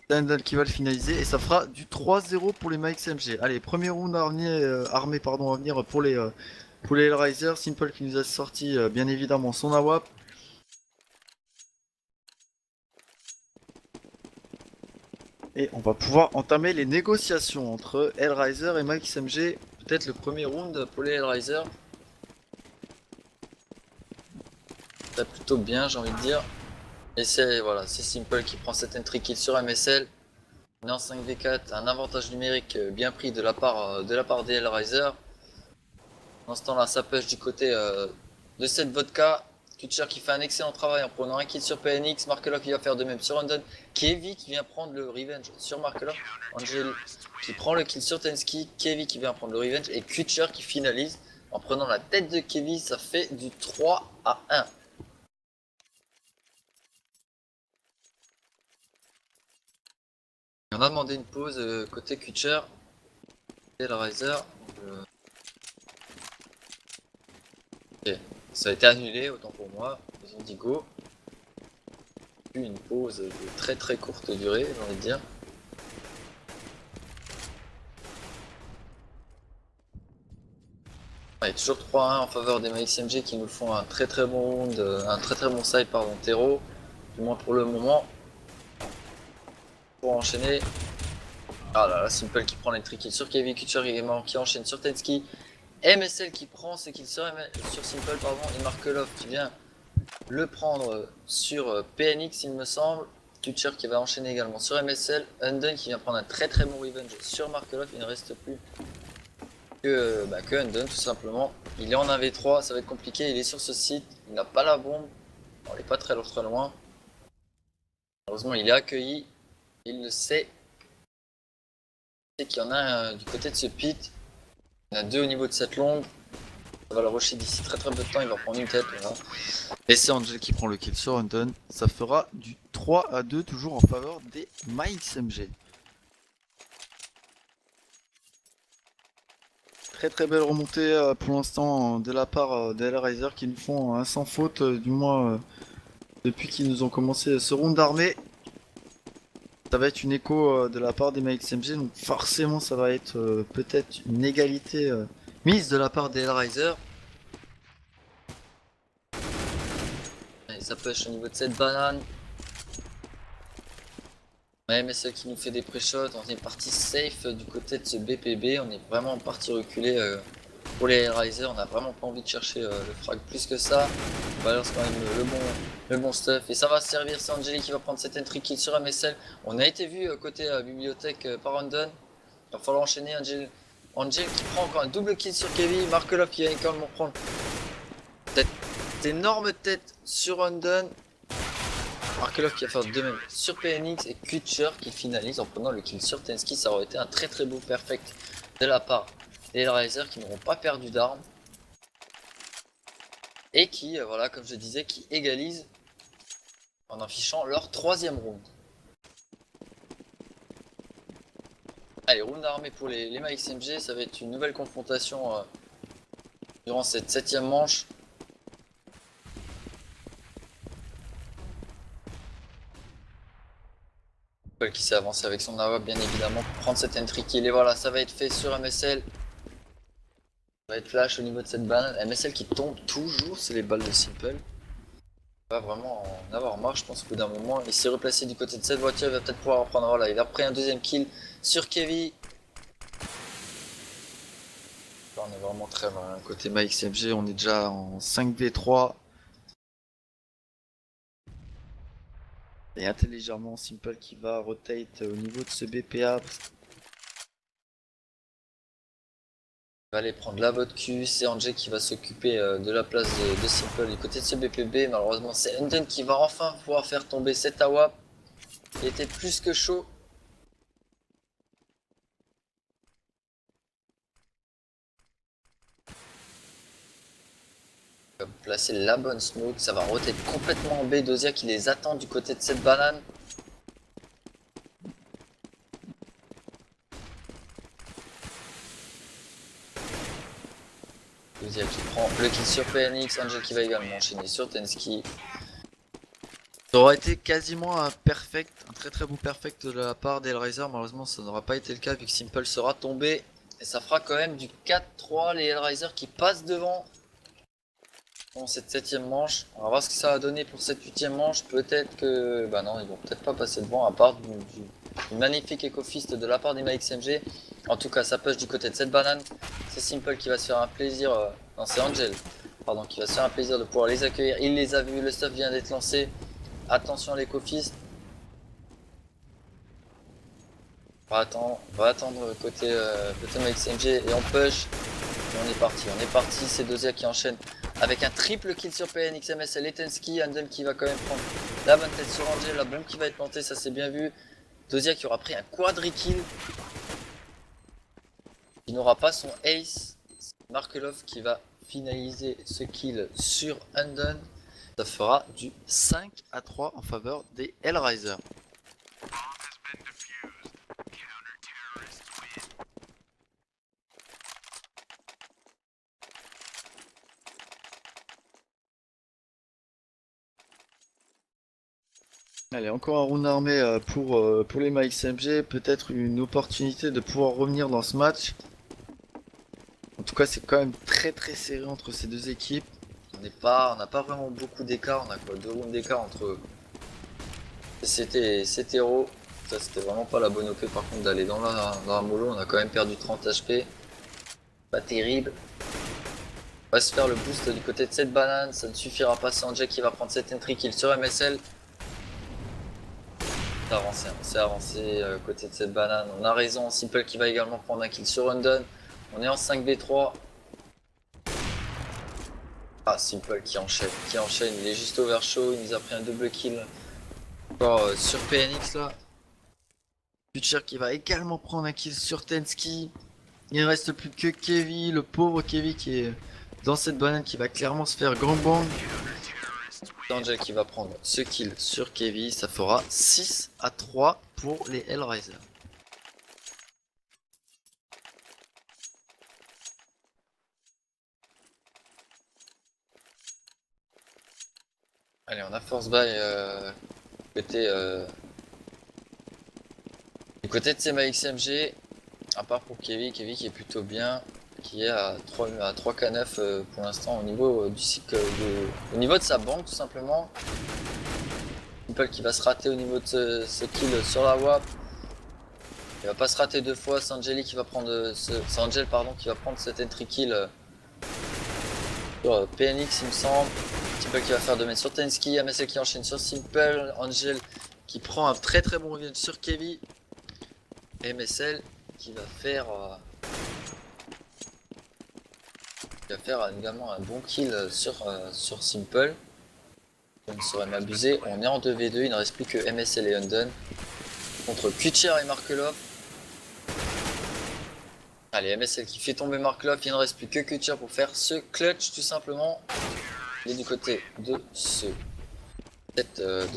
Stendhal qui va le finaliser et ça fera du 3-0 pour les Mike MG. Allez, premier round armé pardon, à venir pour les Hellraiser. Simple qui nous a sorti bien évidemment son AWP. Et on va pouvoir entamer les négociations entre Hellraiser et Mike MG. Peut-être le premier round pour les Hellraiser. Ça plutôt bien, j'ai envie de dire. Et c'est voilà, c'est Simple qui prend cette entry kill sur MSL. On est en 5v4, un avantage numérique bien pris de la part des Hellraiser. Dans ce temps-là, ça push du côté de cette vodka. Kutcher qui fait un excellent travail en prenant un kill sur PNX. Markelov qui va faire de même sur Undone. Kevi qui vient prendre le revenge sur Markelov. Angel qui prend le kill sur Tensky. Kevi qui vient prendre le revenge. Et Kutcher qui finalise en prenant la tête de Kevi. Ça fait du 3-1. On a demandé une pause côté Kutcher. Et le Riser. Ok. Ça a été annulé, autant pour moi. Les Indigo. Une pause de très courte durée, j'ai envie de dire. Il y a toujours 3-1 en faveur des Mike MG qui nous font un très bon round, un très bon side pardon, terreau, du moins pour le moment. Pour enchaîner. Ah là là, Simple qui prend les kills sur Kevin, Kutcher également qui enchaîne sur Tensky. MSL qui prend ses kills sur Simple pardon, et Markelov qui vient le prendre sur PNX il me semble. Kutcher qui va enchaîner également sur MSL. Undone qui vient prendre un très bon revenge sur Markelov. Il ne reste plus que Undone tout simplement. Il est en 1v3, ça va être compliqué. Il est sur ce site, il n'a pas la bombe. On n'est pas très loin. Heureusement il est accueilli. Il le sait. Il sait qu'il y en a du côté de ce pit. Il y en a deux au niveau de cette longue. Ça va le rusher d'ici très peu de temps, il va prendre une tête. Voilà. Et c'est Angel qui prend le kill sur Undone. Ça fera du 3-2 toujours en faveur des Mike MG. Très belle remontée pour l'instant de la part des Hellraiser qui nous font un sans faute, du moins depuis qu'ils nous ont commencé ce round d'armée. Ça va être une écho de la part des Mike MG, donc forcément ça va être peut-être une égalité mise de la part des Hellraiser. Allez, ça push au niveau de cette banane. Ouais, mais celle qui nous fait des pré-shots, on est parti safe du côté de ce BPB, on est vraiment parti reculer pour les Hellraiser, on a vraiment pas envie de chercher le frag plus que ça. On balance quand même le bon stuff et ça va servir, c'est Angeli qui va prendre cette entry kill sur MSL. On a été vu côté bibliothèque par Undone, il va falloir enchaîner. Angel qui prend encore un double kill sur Kevin, Markelov qui va également prendre cette énorme tête sur Undone. Markelov qui va faire de même sur PNX et Kutcher qui finalise en prenant le kill sur Tensky. Ça aurait été un très beau perfect de la part des Hellraiser qui n'auront pas perdu d'armes et qui, voilà, comme je disais, qui égalisent en affichant leur troisième round. Allez, round armé pour les Mike MG, ça va être une nouvelle confrontation durant cette 7ème manche. Qui s'est avancé avec son AWP bien évidemment pour prendre cette entry kill et voilà, ça va être fait sur MSL. Ça va être flash au niveau de cette banane. MSL qui tombe toujours, c'est les balles de Simple. Il va vraiment en avoir marre, je pense, au bout d'un moment. Il s'est replacé du côté de cette voiture, il va peut-être pouvoir reprendre. Voilà, il a pris un deuxième kill sur Kevin. Là, on est vraiment très mal. Côté Mike CMG, on est déjà en 5v3. Et intelligemment Simple qui va rotate au niveau de ce BPA. Il va aller prendre la vote Q, c'est Angel qui va s'occuper de la place de Simple du côté de ce BPB. Malheureusement c'est Undone qui va enfin pouvoir faire tomber cet AWP. Il était plus que chaud. Il va placer la bonne smoke, ça va roter complètement en B. Dozia qui les attend du côté de cette banane. Dosia qui prend le kill sur PNX, Angel qui va également enchaîner sur Tensky. Ça aurait été quasiment un perfect, un très beau perfect de la part d'Hellraiser. Malheureusement ça n'aura pas été le cas vu que Simple sera tombé. Et ça fera quand même du 4-3, les Hellraiser qui passent devant dans cette 7ème manche. On va voir ce que ça va donner pour cette 8ème manche. Peut-être que... Bah non, ils vont peut-être pas passer devant à part du magnifique éco-fist de la part des MaXMG. En tout cas ça push du côté de cette banane. C'est Simple qui va se faire un plaisir... Non, c'est Angel, pardon, qui va se faire un plaisir de pouvoir les accueillir. Il les a vus, le stuff vient d'être lancé. Attention à l'éco-fist. On va attendre côté MaXMG et on push. Et on est parti, c'est Dosia qui enchaîne avec un triple kill sur PNX, MSL et Tensky. Andel qui va quand même prendre la bonne tête sur Angel, la bombe qui va être plantée, ça c'est bien vu. Dosia qui aura pris un quadri-kill. Il n'aura pas son ace. Markelov qui va finaliser ce kill sur Undone. Ça fera du 5-3 en faveur des Hellraiser. Allez, encore un round armé pour les MaXMG, peut-être une opportunité de pouvoir revenir dans ce match. En tout cas, c'est quand même très serré entre ces deux équipes. On n'a pas vraiment beaucoup d'écart, on a quoi, 2 rounds d'écart entre CT et CTRO. Ça c'était vraiment pas la bonne OP par contre d'aller dans la mollo, on a quand même perdu 30 HP. Pas terrible. On va se faire le boost du côté de cette banane, ça ne suffira pas, c'est Angel qui va prendre cette entry kill sur MSL. C'est avancé côté de cette banane, on a raison, Simple qui va également prendre un kill sur Undone. On est en 5v3. Ah, Simple qui enchaîne, il est juste overshow, il nous a pris un double kill. Encore sur PNX là. Butcher qui va également prendre un kill sur Tensky. Il ne reste plus que Kevin, le pauvre Kevin qui est dans cette banane qui va clairement se faire gangbang. Angel qui va prendre ce kill sur Kevin, ça fera 6-3 pour les Hellraiser. Allez, on a force buy du côté de ces MaXMG, à part pour Kevin qui est plutôt bien, qui est à 3K9 pour l'instant au niveau du cycle au niveau de sa banque tout simplement. Simple qui va se rater au niveau de ce kill sur la WAP. Il va pas se rater 2 fois, c'est Angel qui va prendre qui va prendre cet entry kill sur PNX il me semble. Simple qui va faire 2 mètres sur Tensky, MSL qui enchaîne sur Simple, Angel qui prend un très bon revenge sur Kevin. MSL qui va faire également un bon kill sur Simple. Je ne saurais m'abuser, on est en 2v2, il ne reste plus que MSL et Undone contre Kutcher et Markelov. Allez, MSL qui fait tomber Markelov, il ne reste plus que Kutcher pour faire ce clutch tout simplement. Il est du côté de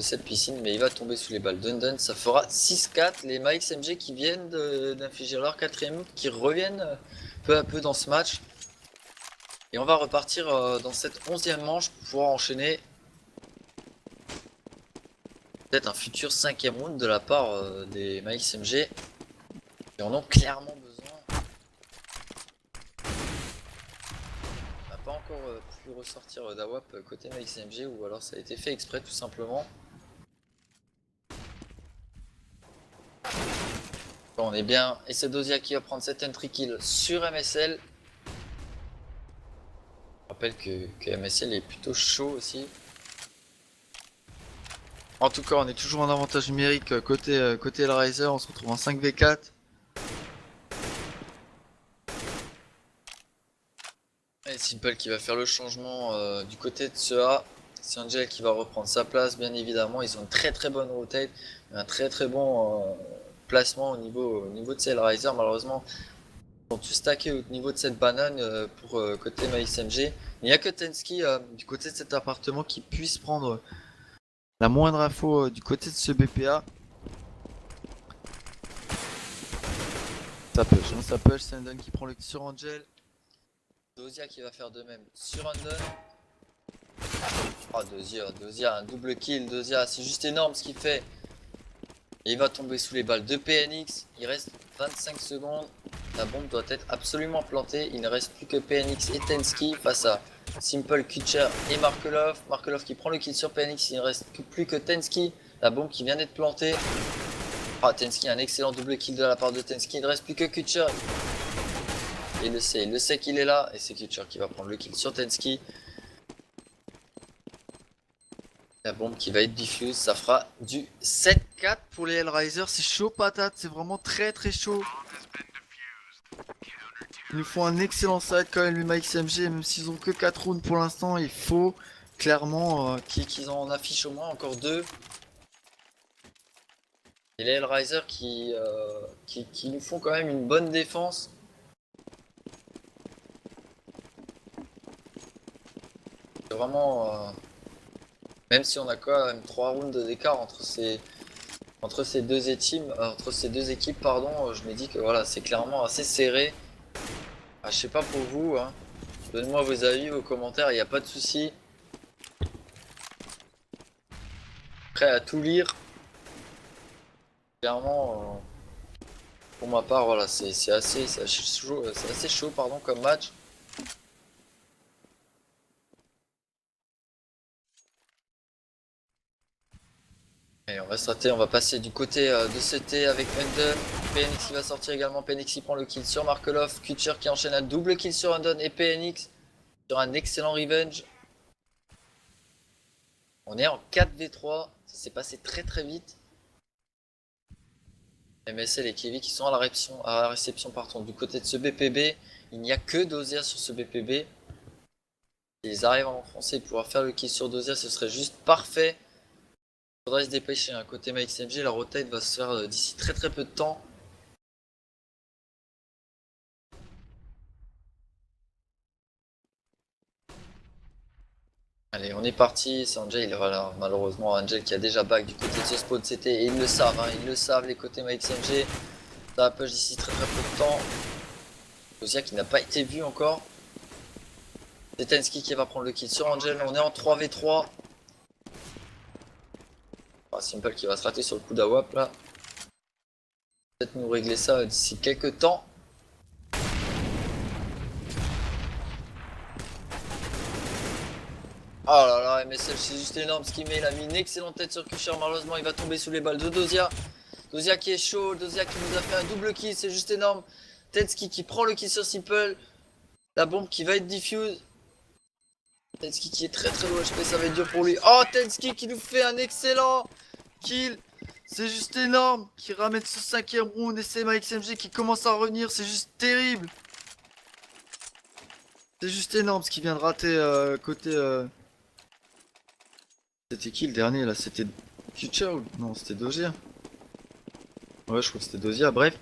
cette piscine, mais il va tomber sous les balles d'Undone. Ça fera 6-4. Les MaXMG qui viennent d'infliger leur 4ème, qui reviennent peu à peu dans ce match. Et on va repartir dans cette 11ème manche pour pouvoir enchaîner peut-être un futur 5ème round de la part des MaXMG. Ils en ont clairement besoin. On n'a pas encore pu ressortir d'AWAP côté MaXMG, ou alors ça a été fait exprès tout simplement. Bon, on est bien, et c'est Dosia qui va prendre cette entry kill sur MSL. Je rappelle que MSL est plutôt chaud aussi. En tout cas, on est toujours en avantage numérique côté Hellraiser, on se retrouve en 5v4. Et Simple qui va faire le changement du côté de ce A. C'est Angel qui va reprendre sa place, bien évidemment. Ils ont une très bonne rotate, un très bon placement au niveau de ces Hellraiser. Malheureusement, ils sont tous stackés au niveau de cette banane pour côté MaXMG. Il n'y a que Tensky du côté de cet appartement qui puisse prendre la moindre info du côté de ce BPA. Ça push, c'est Undone qui prend le sur Angel. Dozia qui va faire de même sur Undone. Oh Dozia, un double kill, Dozia, c'est juste énorme ce qu'il fait. Et il va tomber sous les balles de PNX, il reste 25 secondes. La bombe doit être absolument plantée, il ne reste plus que PNX et Tensky face à Simple, Kutcher et Markelov. Markelov qui prend le kill sur PNX, il ne reste plus que Tensky. La bombe qui vient d'être plantée. Ah, Tensky, un excellent double kill de la part de Tensky, il ne reste plus que Kutcher. Il le sait qu'il est là, et c'est Kutcher qui va prendre le kill sur Tensky. La bombe qui va être diffuse, ça fera du 7-4 pour les Hellraisers. C'est chaud patate, c'est vraiment très chaud. Ils nous font un excellent side quand même, les XMG, même s'ils ont que 4 rounds pour l'instant. Il faut clairement qu'ils en affichent au moins encore 2. Et les Hellraisers qui nous font quand même une bonne défense. C'est vraiment... même si on a quand même 3 rounds d'écart entre ces deux équipes, pardon, je me dis que voilà, c'est clairement assez serré. Ah, je sais pas pour vous, hein. Donnez-moi vos avis, vos commentaires, il n'y a pas de souci. Prêt à tout lire. Clairement, pour ma part, voilà, c'est assez chaud, pardon, comme match. Et on va on va passer du côté de CT avec Undone. PNX qui va sortir également, PNX qui prend le kill sur Markelov, Kutcher qui enchaîne un double kill sur Undone et PNX sur un excellent revenge. On est en 4v3, ça s'est passé très vite. MSL et Kevin qui sont à la réception pardon, du côté de ce BPB. Il n'y a que Dozia sur ce BPB. S'ils arrivent à enfoncer et pouvoir faire le kill sur Dozia, ce serait juste parfait. Il faudrait se dépêcher, hein. Côté MaxMG, la rotate va se faire d'ici très peu de temps. Allez, on est parti, c'est Angel, voilà, malheureusement Angel qui a déjà back du côté de ce spawn CT, et ils le savent, hein, ils le savent les côtés MaxMG. Ça va push d'ici très peu de temps. Dozia qui n'a pas été vu encore. C'est Tensky qui va prendre le kill sur Angel, on est en 3v3. Ah, Simple qui va se rater sur le coup d'AWAP là. Peut-être nous régler ça d'ici quelques temps. Oh là là, MSL c'est juste énorme ce qu'il met, il a mis une excellente tête sur Kutcher, malheureusement il va tomber sous les balles de Dozia. Dozia qui est chaud, Dozia qui nous a fait un double kill, c'est juste énorme. Tensky qui prend le kill sur Simple. La bombe qui va être diffuse. Tensky qui est très low HP, ça va être dur pour lui. Oh, Tensky qui nous fait un excellent kill. C'est juste énorme. Qui ramène ce 5ème round et c'est MaxMG qui commence à revenir. C'est juste terrible. C'est juste énorme ce qu'il vient de rater côté... C'était qui le dernier là? C'était Kutcher ou... Non, c'était Dozia. Ouais, je crois que c'était Dozia, bref.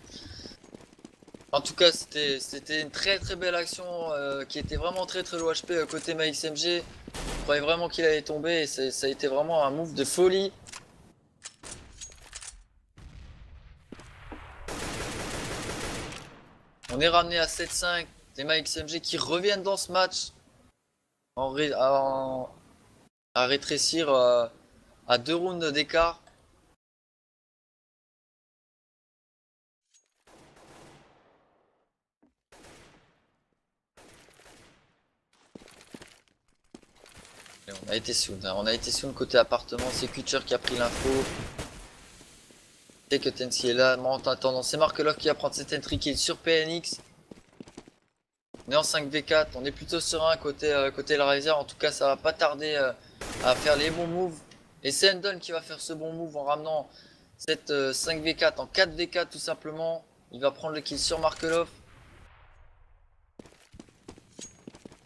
En tout cas, c'était une très belle action qui était vraiment très low HP côté MaxMG. Je croyais vraiment qu'il allait tomber et ça a été vraiment un move de folie. On est ramené à 7-5. Des MaxMG qui reviennent dans ce match à rétrécir à 2 rounds d'écart. On a été soon, hein. On a été soon côté appartement, c'est Kutcher qui a pris l'info. Dès que Tensky est là, en attendant, c'est Markelov qui va prendre cette entry kill sur PNX. On est en 5v4, on est plutôt serein côté Hellraiser, en tout cas ça va pas tarder à faire les bons moves. Et c'est Undone qui va faire ce bon move en ramenant cette 5v4 en 4v4 tout simplement. Il va prendre le kill sur Markelov.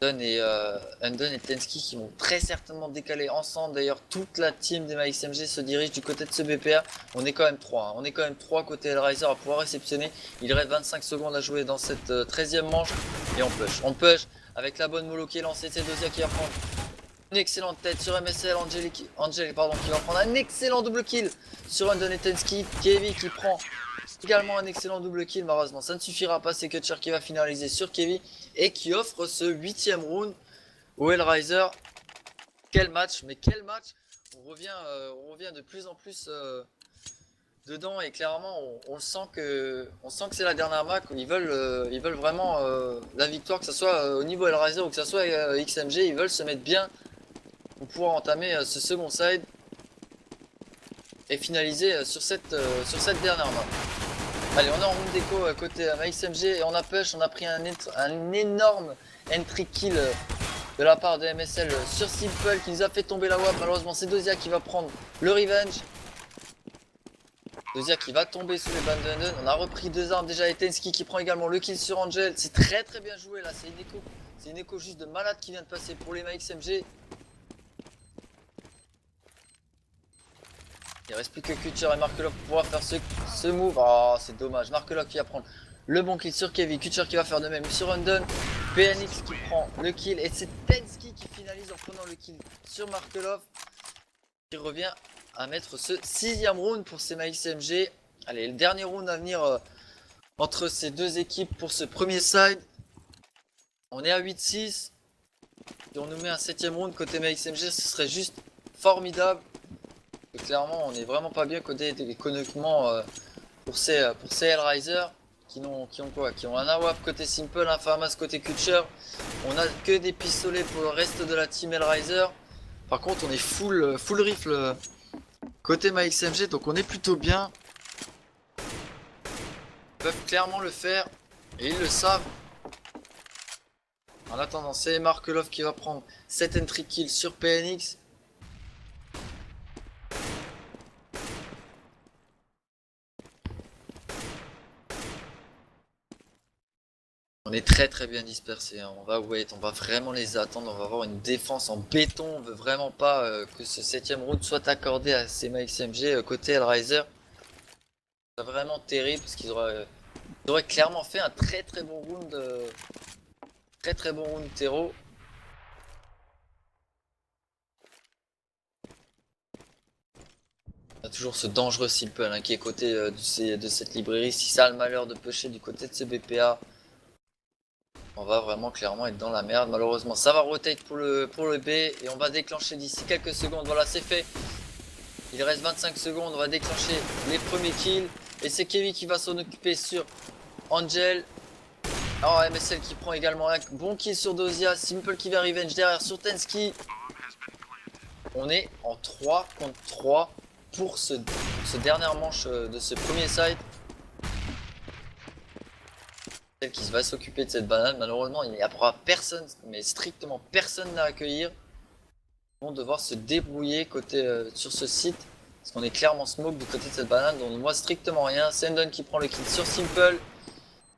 Undone et Tensky qui vont très certainement décaler ensemble. D'ailleurs, toute la team des MaxMG se dirige du côté de ce BPA. On est quand même 3. Hein. On est quand même 3 côté Hellraiser à pouvoir réceptionner. Il reste 25 secondes à jouer dans cette 13ème manche. Et on push. On push avec la bonne mollo qui est lancée. C'est Dozia qui va prendre une excellente tête sur MSL. Angel qui va prendre un excellent double kill sur Undone et Tensky. Kevin qui prend Également un excellent double kill, malheureusement ça ne suffira pas, c'est Kutcher qui va finaliser sur Kevin et qui offre ce 8ème round au Hellraiser. Quel match, mais quel match. On revient de plus en plus dedans et clairement on sent que c'est la dernière map. Ils veulent vraiment la victoire, que ce soit au niveau Hellraiser ou que ce soit XMG. Ils veulent se mettre bien pour pouvoir entamer ce second side et finaliser sur cette dernière map. Allez, on est en round déco côté XMG et on a push, on a pris un énorme entry kill de la part de MSL sur Simple qui nous a fait tomber la WAP. Malheureusement c'est Dozia qui va prendre le revenge. Dozia qui va tomber sous les Bandenden. On a repris 2 armes déjà et Tensky qui prend également le kill sur Angel. C'est très bien joué là, c'est une écho juste de malade qui vient de passer pour les XMG. Il reste plus que Kutcher et Markelov pour pouvoir faire ce move. Oh, c'est dommage. Markelov qui va prendre le bon kill sur Kevin. Kutcher qui va faire de même sur Undone. PNX qui prend le kill. Et c'est Tensky qui finalise en prenant le kill sur Markelov. Qui revient à mettre ce 6ème round pour ces XMG. Allez, le dernier round à venir entre ces deux équipes pour ce premier side. On est à 8-6. Si on nous met un 7ème round côté XMG, ce serait juste formidable. Clairement, on est vraiment pas bien côté économiquement pour ces Hellraiser qui ont un AWAP côté Simple, un Farmas côté Kutcher. On a que des pistolets pour le reste de la team Hellraiser. Par contre, on est full rifle côté XMG, donc on est plutôt bien. Ils peuvent clairement le faire et ils le savent. En attendant, c'est Markelov qui va prendre cette entry kill sur PNX. On est très bien dispersé, hein. On va wait, on va vraiment les attendre, on va avoir une défense en béton, on veut vraiment pas que ce 7ème round soit accordé à ces XMG côté Hellraiser. C'est vraiment terrible parce qu'ils auraient clairement fait un très bon round, très bon round terreau. On a toujours ce dangereux Simple hein, qui est côté de cette librairie. Si ça a le malheur de pusher du côté de ce BPA, on va vraiment clairement être dans la merde. Malheureusement ça va rotate pour le B et on va déclencher d'ici quelques secondes. Voilà, c'est fait. Il reste 25 secondes, on va déclencher les premiers kills. Et c'est Kevin qui va s'en occuper sur Angel. Alors MSL qui prend également un bon kill sur Dozia. Simple qui va revenge derrière sur Tensky. On est en 3 contre 3 pour ce dernière manche de ce premier side. Celle qui va s'occuper de cette banane, malheureusement il n'y aura personne, mais strictement personne à accueillir. Ils vont devoir se débrouiller côté sur ce site, parce qu'on est clairement smoke du côté de cette banane, dont on ne voit strictement rien. Sendon qui prend le kill sur Simple,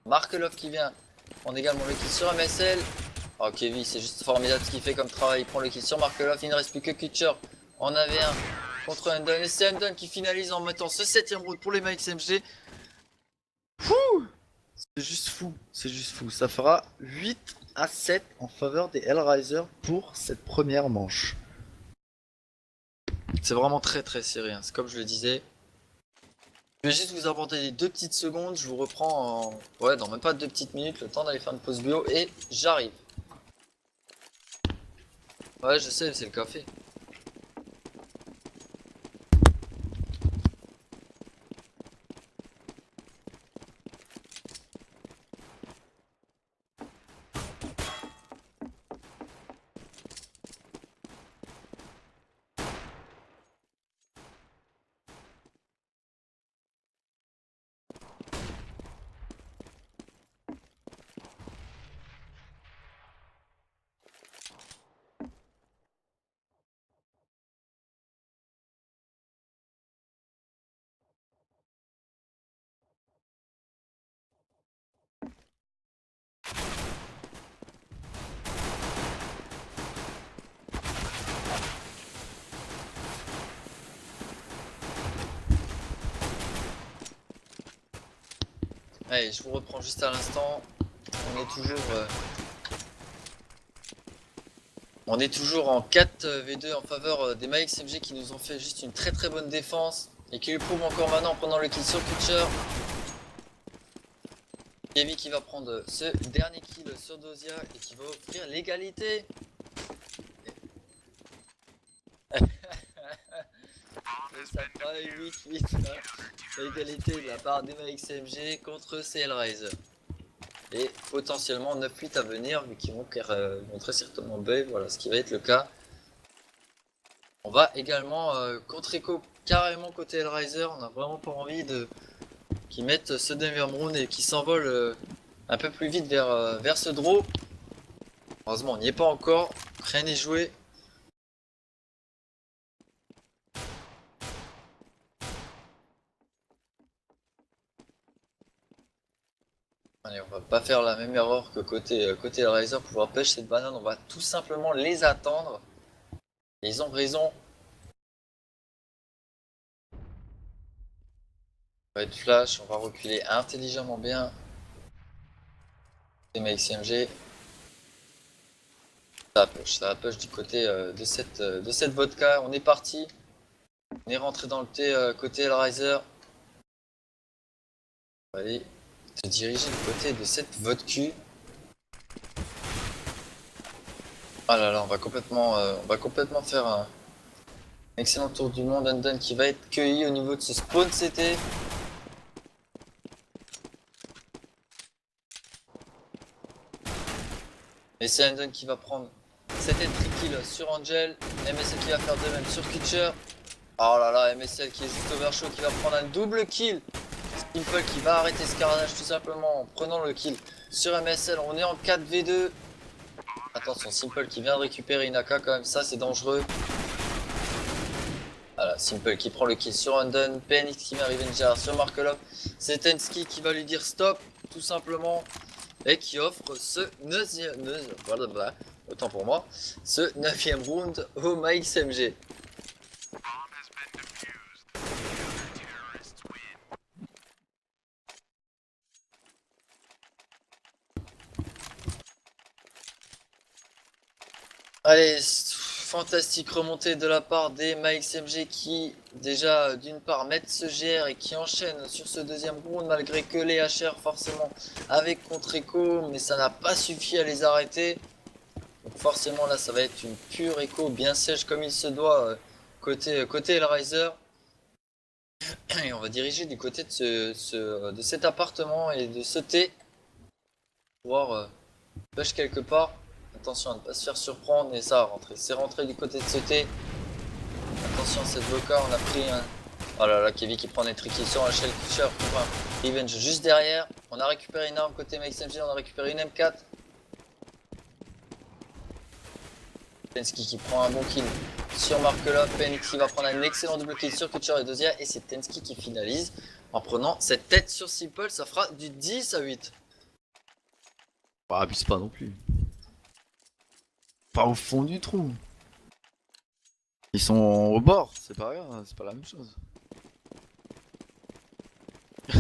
Markelov qui vient prendre également le kill sur MSL. Oh Kevin, c'est juste formidable ce qu'il fait comme travail, il prend le kill sur Markelov, il ne reste plus que Kutcher en AV1 contre Undone, et c'est Undone qui finalise en mettant ce 7ème round pour les XMG. C'est juste fou, ça fera 8-7 en faveur des Hellraiser pour cette première manche. C'est vraiment très serré, hein. C'est comme je le disais. Je vais juste vous apporter 2 petites secondes, je vous reprends en... Ouais, dans même pas 2 petites minutes, le temps d'aller faire une pause bio et j'arrive. Ouais, je sais, c'est le café. Allez, je vous reprends juste à l'instant. On est toujours en 4v2 en faveur des XMG qui nous ont fait juste une très bonne défense. Et qui lui prouve encore maintenant en prenant le kill sur Kutcher. Kevin qui va prendre ce dernier kill sur Dozia et qui va offrir l'égalité. Ça fera 8-8 l'égalité de la part d'MAXMG contre CL Rise. Et potentiellement 9-8 à venir vu qu'ils vont très certainement buy, voilà ce qui va être le cas. On va également contre Echo carrément côté Hellraiser, on n'a vraiment pas envie de qu'ils mettent ce deuxième round et qu'ils s'envolent un peu plus vite vers ce draw. Heureusement on n'y est pas encore, rien n'est joué. Allez, on va pas faire la même erreur que côté Hellraiser, pour pouvoir pêcher cette banane, on va tout simplement les attendre. Et ils ont raison. On va être flash, on va reculer intelligemment bien. MAXMG. Ça va push du côté de cette vodka. On est parti. On est rentré dans le T côté Hellraiser. On va aller se diriger du côté de cette vodka. Ah là là, on va complètement faire un excellent tour du monde. Undone qui va être cueilli au niveau de ce spawn CT. Et c'est Undone qui va prendre cet entry kill sur Angel. MSL qui va faire de même sur Kutcher. Oh là là, MSL qui est juste overshow, qui va prendre un double kill. Simple qui va arrêter ce carnage tout simplement en prenant le kill sur MSL. On est en 4v2. Attention, Simple qui vient de récupérer une AK quand même, ça c'est dangereux. Voilà, Simple qui prend le kill sur Undone. PNX qui met Revenger sur Markelov. C'est Tensky qui va lui dire stop tout simplement. Et qui offre ce 9e, autant pour moi, ce 9e round au MAXMG. Allez, fantastique remontée de la part des MAXMG qui déjà d'une part mettent ce GR et qui enchaînent sur ce deuxième round malgré que les HR forcément avec contre Echo, mais ça n'a pas suffi à les arrêter. Donc forcément là ça va être une pure Echo bien sèche comme il se doit côté Hellraiser. Et on va diriger du côté de cet appartement et de ce T. Pouvoir push quelque part. Attention à ne pas se faire surprendre et ça a rentré. C'est rentré du côté de ce T. Attention à cette Voka, on a pris un... Oh là là, Kevin qui prend des tricky sur un Shell Kutcher qui prend un Revenge juste derrière. On a récupéré une arme côté MAXMG, on a récupéré une M4. Tensky qui prend un bon kill sur Markelov. PNX qui va prendre un excellent double kill sur Kutcher et Dozia. Et c'est Tensky qui finalise en prenant cette tête sur Simple. Ça fera du 10-8. Bah, abuse pas non plus. Pas au fond du trou. Ils sont au bord, c'est pas grave, c'est pas la même chose.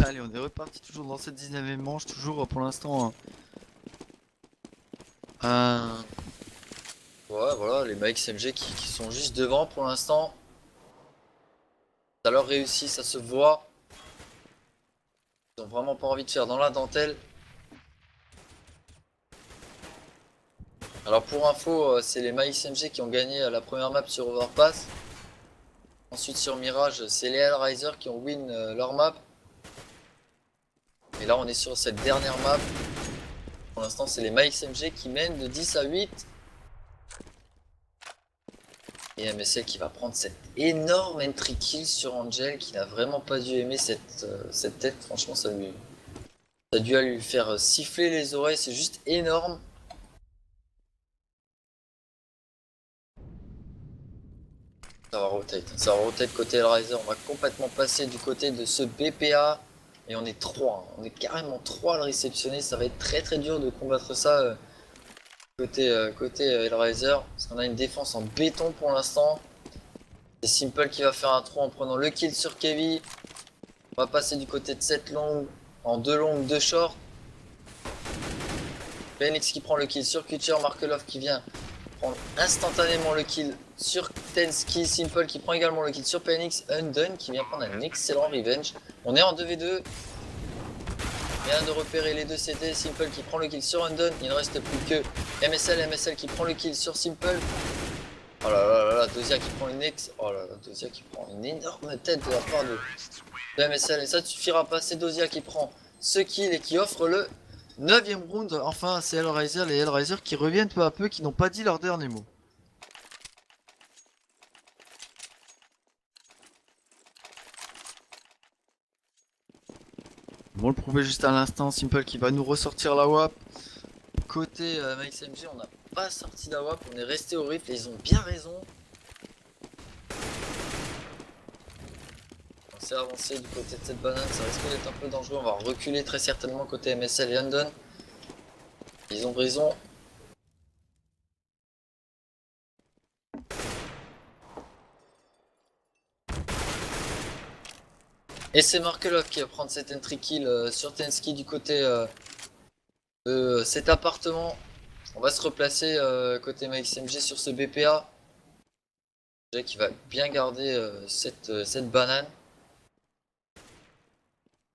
Allez, on est reparti toujours dans cette 19ème manche, toujours pour l'instant. Ouais, voilà, les MAXMG qui sont juste devant pour l'instant. Ça leur réussit, ça se voit. Ils ont vraiment pas envie de faire dans la dentelle. Alors pour info, c'est les MAXMG qui ont gagné la première map sur Overpass. Ensuite sur Mirage, c'est les Hellraiser qui ont win leur map. Et là on est sur cette dernière map. Pour l'instant c'est les MAXMG qui mènent de 10-8. Et MSL qui va prendre cette énorme entry kill sur Angel qui n'a vraiment pas dû aimer cette tête. Franchement ça a dû lui faire siffler les oreilles, c'est juste énorme. Ça va rotate côté Hellraiser, on va complètement passer du côté de ce BPA. Et on est 3, on est carrément 3 à le réceptionner, ça va être très dur de combattre ça côté Hellraiser. Parce qu'on a une défense en béton pour l'instant. C'est Simple qui va faire un trou en prenant le kill sur Kevin. On va passer du côté de cette longue, en 2 longues, 2 shorts. PNX qui prend le kill sur Kutcher, Markelov qui vient prendre instantanément le kill sur Tensky, Simple qui prend également le kill sur PNX, Undone qui vient prendre un excellent revenge. On est en 2v2. Vient de repérer les deux CT, Simple qui prend le kill sur Undone, il ne reste plus que MSL qui prend le kill sur Simple. Oh là là là là, Dozia qui prend oh là là, Dozia qui prend une énorme tête de la part de MSL et ça ne suffira pas, c'est Dozia qui prend ce kill et qui offre le 9ème round. Enfin, c'est Hellraiser, les Hellraiser qui reviennent peu à peu, qui n'ont pas dit leur dernier mot. Bon, le prouver juste à l'instant, Simple qui va nous ressortir la WAP. Côté MaxMG, on n'a pas sorti la WAP, on est resté au rift et ils ont bien raison. On s'est avancé du côté de cette banane, ça risque d'être un peu dangereux, on va reculer très certainement côté MSL et Undone. Ils ont raison. Et c'est Markelov qui va prendre cette entry kill sur Tensky du côté de cet appartement. On va se replacer côté MaxMG sur ce BPA. Qui va bien garder cette banane.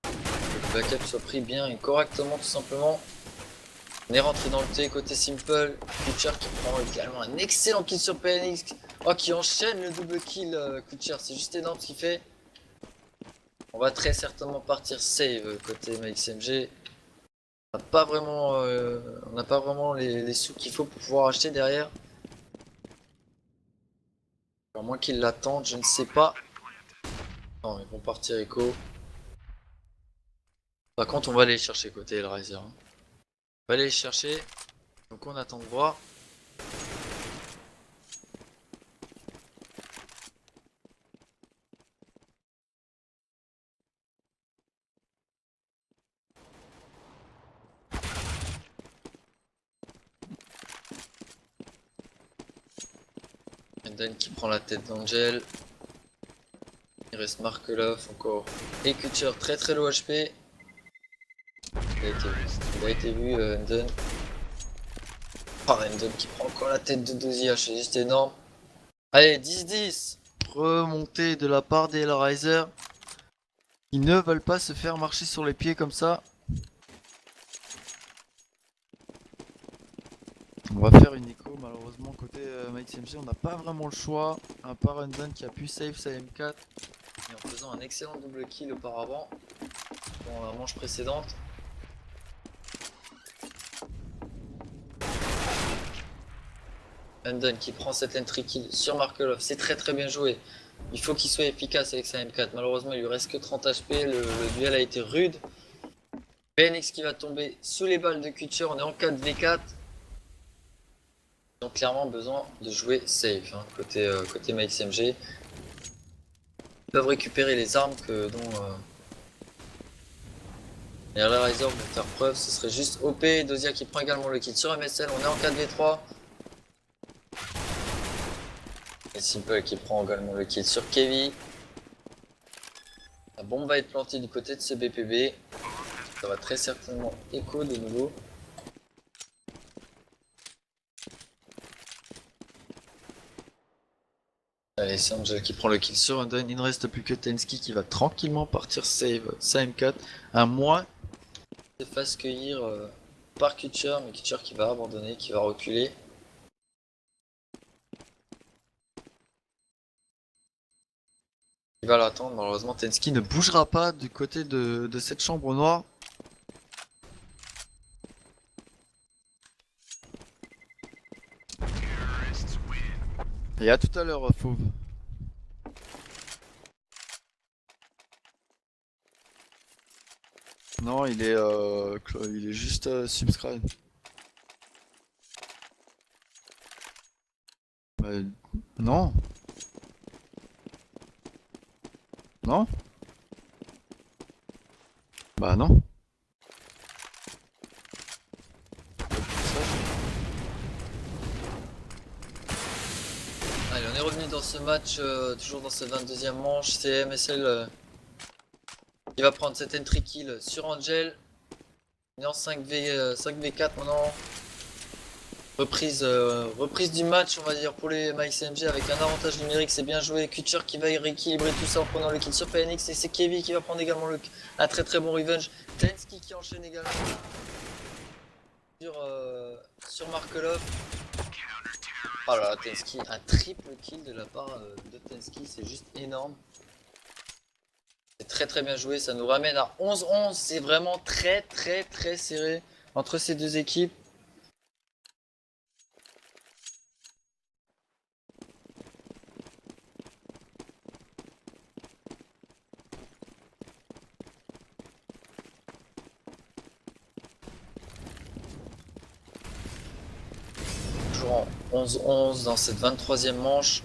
Que le backup soit pris bien et correctement tout simplement. On est rentré dans le T côté Simple. Kutcher qui prend également un excellent kill sur PNX. Oh, qui enchaîne le double kill Kutcher. C'est juste énorme ce qu'il fait. On va très certainement partir save côté MaxMG. On n'a pas vraiment les sous qu'il faut pour pouvoir acheter derrière. À moins qu'ils l'attendent, je ne sais pas. Non, ils vont partir écho. Par contre, on va aller les chercher côté Hellraiser. On va aller les chercher. Donc on attend de voir. Enden qui prend la tête d'Angel. Il reste Markelov encore. Et Kutcher très très low HP. Il a été vu Enden. Oh, Enden qui prend encore la tête de Dozia, c'est juste énorme. Allez, 10-10. Remontée de la part des Hellraiser. Ils ne veulent pas se faire marcher sur les pieds comme ça. On va faire une écho, malheureusement côté MaxMG on n'a pas vraiment le choix, à part Undone qui a pu save sa M4 et en faisant un excellent double kill auparavant dans la manche précédente. Undone qui prend cette entry kill sur Markelov, c'est très très bien joué. Il faut qu'il soit efficace avec sa M4, malheureusement il lui reste que 30 HP, le duel a été rude. PNX qui va tomber sous les balles de Kutcher, on est en 4v4. Ils ont clairement besoin de jouer safe côté MaxMG. Ils peuvent récupérer les armes dont les Hellraiser vont faire preuve. Ce serait juste OP. Dozia qui prend également le kill sur MSL. On est en 4v3. Et Simple qui prend également le kill sur Kevin. La bombe va être plantée du côté de ce BPB. Ça va très certainement écho de nouveau. Allez, c'est Angel qui prend le kill sur Undone. Il ne reste plus que Tensky qui va tranquillement partir save sa M4. À moins qu'il se fasse cueillir par Kutcher, mais Kutcher qui va abandonner, qui va reculer. Il va l'attendre, malheureusement Tensky ne bougera pas du côté de cette chambre noire. Et à tout à l'heure, Fauve. Non, il est juste subscribe. Non. Non. Bah non. Allez, on est revenu dans ce match, toujours dans cette 22e manche. C'est MSL qui va prendre cette entry kill sur Angel. On est en 5v4 maintenant. reprise du match, on va dire, pour les MyCMG avec un avantage numérique, c'est bien joué. Kutcher qui va rééquilibrer tout ça en prenant le kill sur PNX et c'est Kevin qui va prendre également un très très bon revenge. Tensky qui enchaîne également sur Markelov. Oh là là, Tensky, un triple kill de la part de Tensky, c'est juste énorme. C'est très très bien joué, ça nous ramène à 11-11, c'est vraiment très très très serré entre ces deux équipes. Toujours en 11-11 dans cette 23e manche.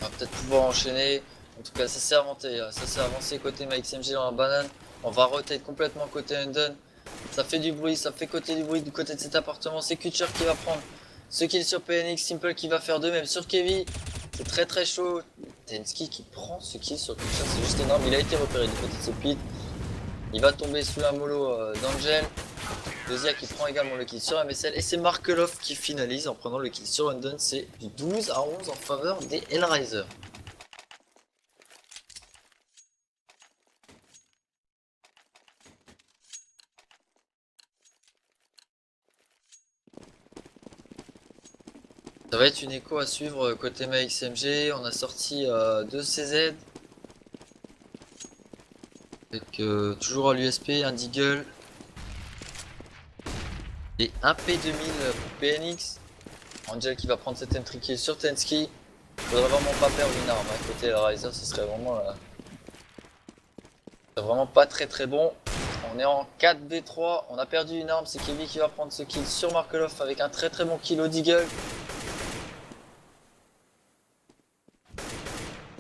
On va peut-être pouvoir enchaîner. En tout cas, ça s'est avancé côté MyXMG dans la banane. On va rotate complètement côté Undone. Ça fait du bruit, ça fait du bruit du côté de cet appartement. C'est Kutcher qui va prendre ce kill sur PNX. Simple qui va faire 2, même sur Kevin. C'est très très chaud. Tensky qui prend ce kill sur Kutcher, c'est juste énorme. Il a été repéré du côté de ce pit. Il va tomber sous la mollo d'Angel. Dozia qui prend également le kill sur MSL. Et c'est Markelov qui finalise en prenant le kill sur Undone. C'est du 12-11 en faveur des Hellraiser. Ça va être une écho à suivre côté MyXMG. On a sorti 2 CZ. Avec toujours à l'USP, un Deagle. Et un P2000 pour PNX. Angel qui va prendre cette entry kill sur Tensky. Faudrait vraiment pas perdre une arme. À côté Hellraiser, ce serait vraiment pas très très bon. On est en 4v3. On a perdu une arme. C'est Kevin qui va prendre ce kill sur Markelov avec un très très bon kill au Deagle.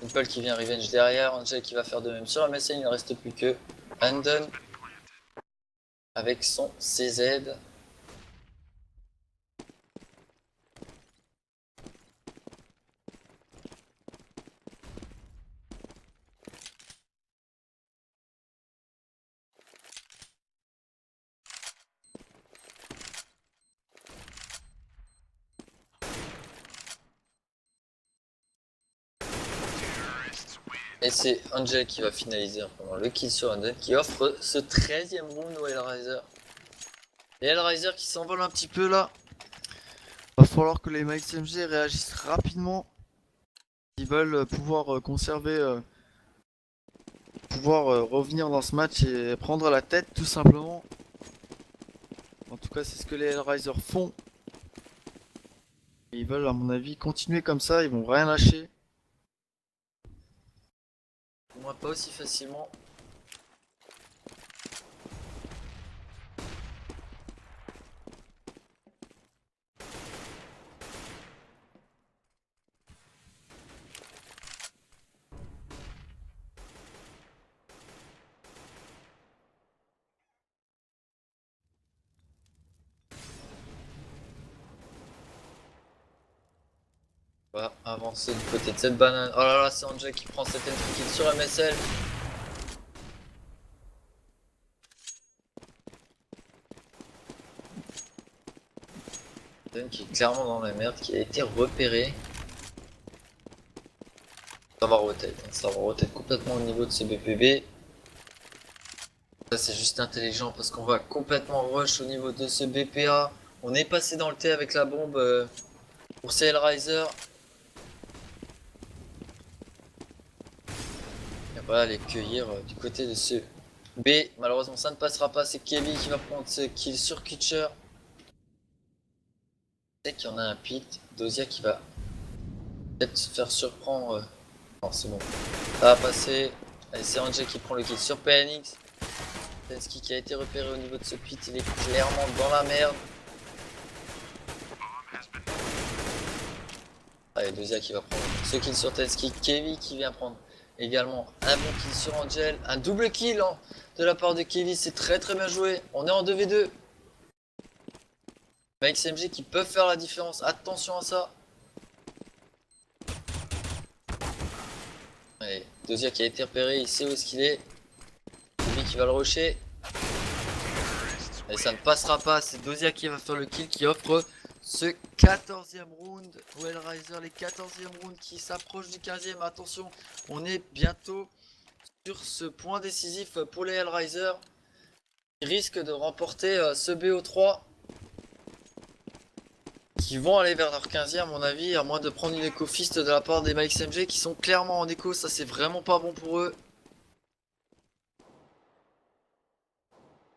Simple qui vient revenge derrière, Angel qui va faire de même sur MSN, il ne reste plus que Undone avec son CZ. Et c'est Angel qui va finaliser en prenant le kill sur Undone qui offre ce 13e round au Hellraiser. Les Hellraiser qui s'envolent un petit peu là. Va falloir que les MyXMG réagissent rapidement. Ils veulent pouvoir conserver, revenir dans ce match et prendre la tête tout simplement. En tout cas, c'est ce que les Hellraiser font. Et ils veulent, à mon avis, continuer comme ça. Ils vont rien lâcher. Moi pas aussi facilement. On va avancer du côté de cette banane. Oh là là, c'est Angel qui prend cette entry kill sur MSL. Undone qui est clairement dans la merde, qui a été repéré. Ça va rotate complètement au niveau de ce BPB. Ça c'est juste intelligent parce qu'on va complètement rush au niveau de ce BPA. On est passé dans le T avec la bombe pour ces Hellraiser. Et voilà, les cueillir du côté de ce B. Malheureusement ça ne passera pas, c'est Kevin qui va prendre ce kill sur Kutcher. C'est qu'il y en a un pit. Dozia qui va peut-être se faire surprendre. Non, c'est bon. Ça va passer. Allez, c'est Angel qui prend le kill sur PNX. Tensky qui a été repéré au niveau de ce pit, il est clairement dans la merde. Allez, Dozia qui va prendre ce kill sur Tensky. Kevin qui vient prendre également un bon kill sur Angel. Un double kill de la part de Kevin, c'est très très bien joué. On est en 2v2. Mike SMG qui peuvent faire la différence, attention à ça. Allez, Dozia qui a été repéré, il sait où est-ce qu'il est. C'est lui qui va le rusher. Et ça ne passera pas, c'est Dozia qui va faire le kill, qui offre ce 14e round au Hellraiser. Les 14e rounds qui s'approchent du 15e, attention, on est bientôt sur ce point décisif pour les Hellraiser. Ils risquent de remporter ce BO3. Qui vont aller vers leur 15e à mon avis, à moins de prendre une éco-fist de la part des Mike SMG qui sont clairement en écho, ça c'est vraiment pas bon pour eux.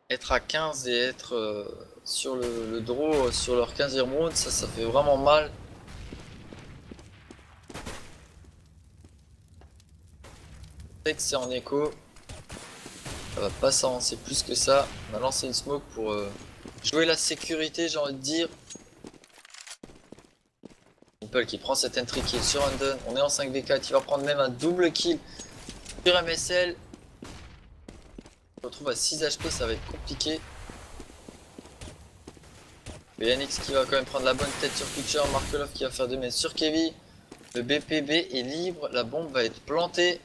Être à 15 et être sur le draw sur leur 15e round, ça fait vraiment mal. Je sais que c'est en écho, ça va pas s'avancer plus que ça. On a lancé une smoke pour jouer la sécurité, j'ai envie de dire. Simple qui prend cette entry kill sur Undone, on est en 5v4, il va prendre même un double kill sur MSL. On se retrouve à 6 HP, ça va être compliqué. Yannick qui va quand même prendre la bonne tête sur Kutcher, Markelov qui va faire 2 mètres sur Kevin. Le BPB est libre, la bombe va être plantée.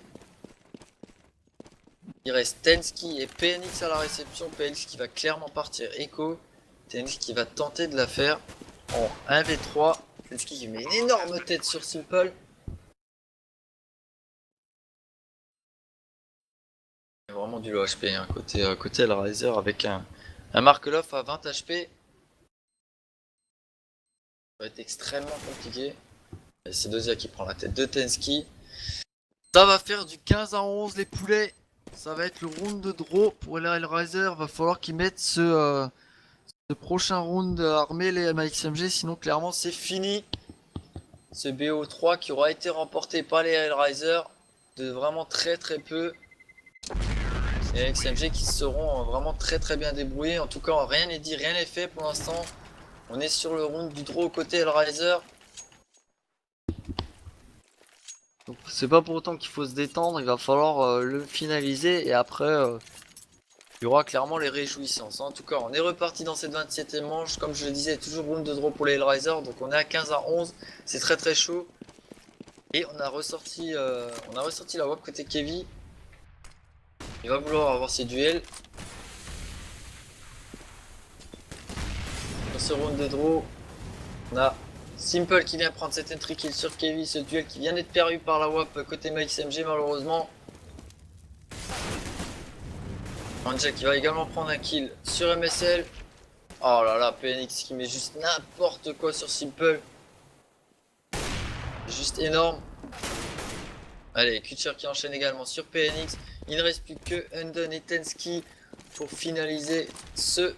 Il reste Tensky et PNX à la réception, PNX qui va clairement partir Echo. TNX qui va tenter de la faire en 1v3. Tensky qui met une énorme tête sur Simple. Il y a vraiment du low HP hein, côté Hellraiser avec un Markelov à 20 HP. Ça va être extrêmement compliqué. Et c'est Dozia qui prend la tête de Tensky. Ça va faire du 15-11 les poulets. Ça va être le round de draw pour les Hellraiser. Va falloir qu'ils mettent ce prochain round armé les MXMG. Sinon clairement c'est fini. Ce BO3 qui aura été remporté par les Hellraiser. De vraiment très très peu. Les MXMG qui seront vraiment très très bien débrouillés. En tout cas rien n'est dit, rien n'est fait pour l'instant. On est sur le round du draw côté Hellraiser. Donc c'est pas pour autant qu'il faut se détendre, il va falloir le finaliser et après il y aura clairement les réjouissances. En tout cas on est reparti dans cette 27e manche, comme je le disais toujours round de draw pour les Hellraiser, donc on est à 15-11, c'est très très chaud. Et on a ressorti la WAP côté Kevin. Il va vouloir avoir ses duels. Dans ce round de draw, on a Simple qui vient prendre cette entry kill sur Kevin, ce duel qui vient d'être perdu par la WAP côté MXMG malheureusement. Angel qui va également prendre un kill sur MSL. Oh là là, PNX qui met juste n'importe quoi sur Simple. Juste énorme. Allez, Kutcher qui enchaîne également sur PNX. Il ne reste plus que Undone et Tensky pour finaliser ce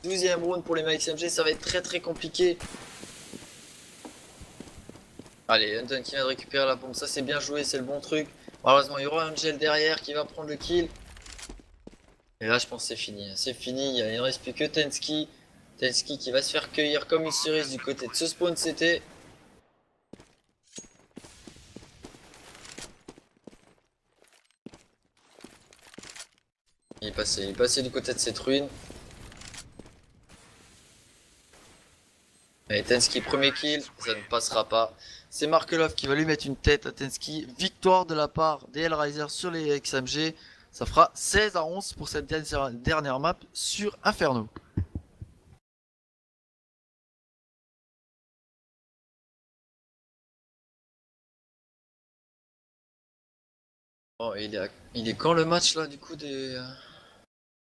12e round pour les MXMG. Ça va être très très compliqué. Allez, Undone qui vient de récupérer la bombe. Ça c'est bien joué, c'est le bon truc. Malheureusement, il y aura Angel derrière qui va prendre le kill. Et là je pense que c'est fini, il ne reste plus que Tensky. Tensky qui va se faire cueillir comme une cerise du côté de ce spawn CT. Il est passé du côté de cette ruine. Allez Tensky premier kill, ça ne passera pas. C'est Markelov qui va lui mettre une tête à Tensky. Victoire de la part des Hellraiser sur les XMG. Ça fera 16-11 pour cette dernière map sur Inferno. Oh, il est quand le match là du coup des...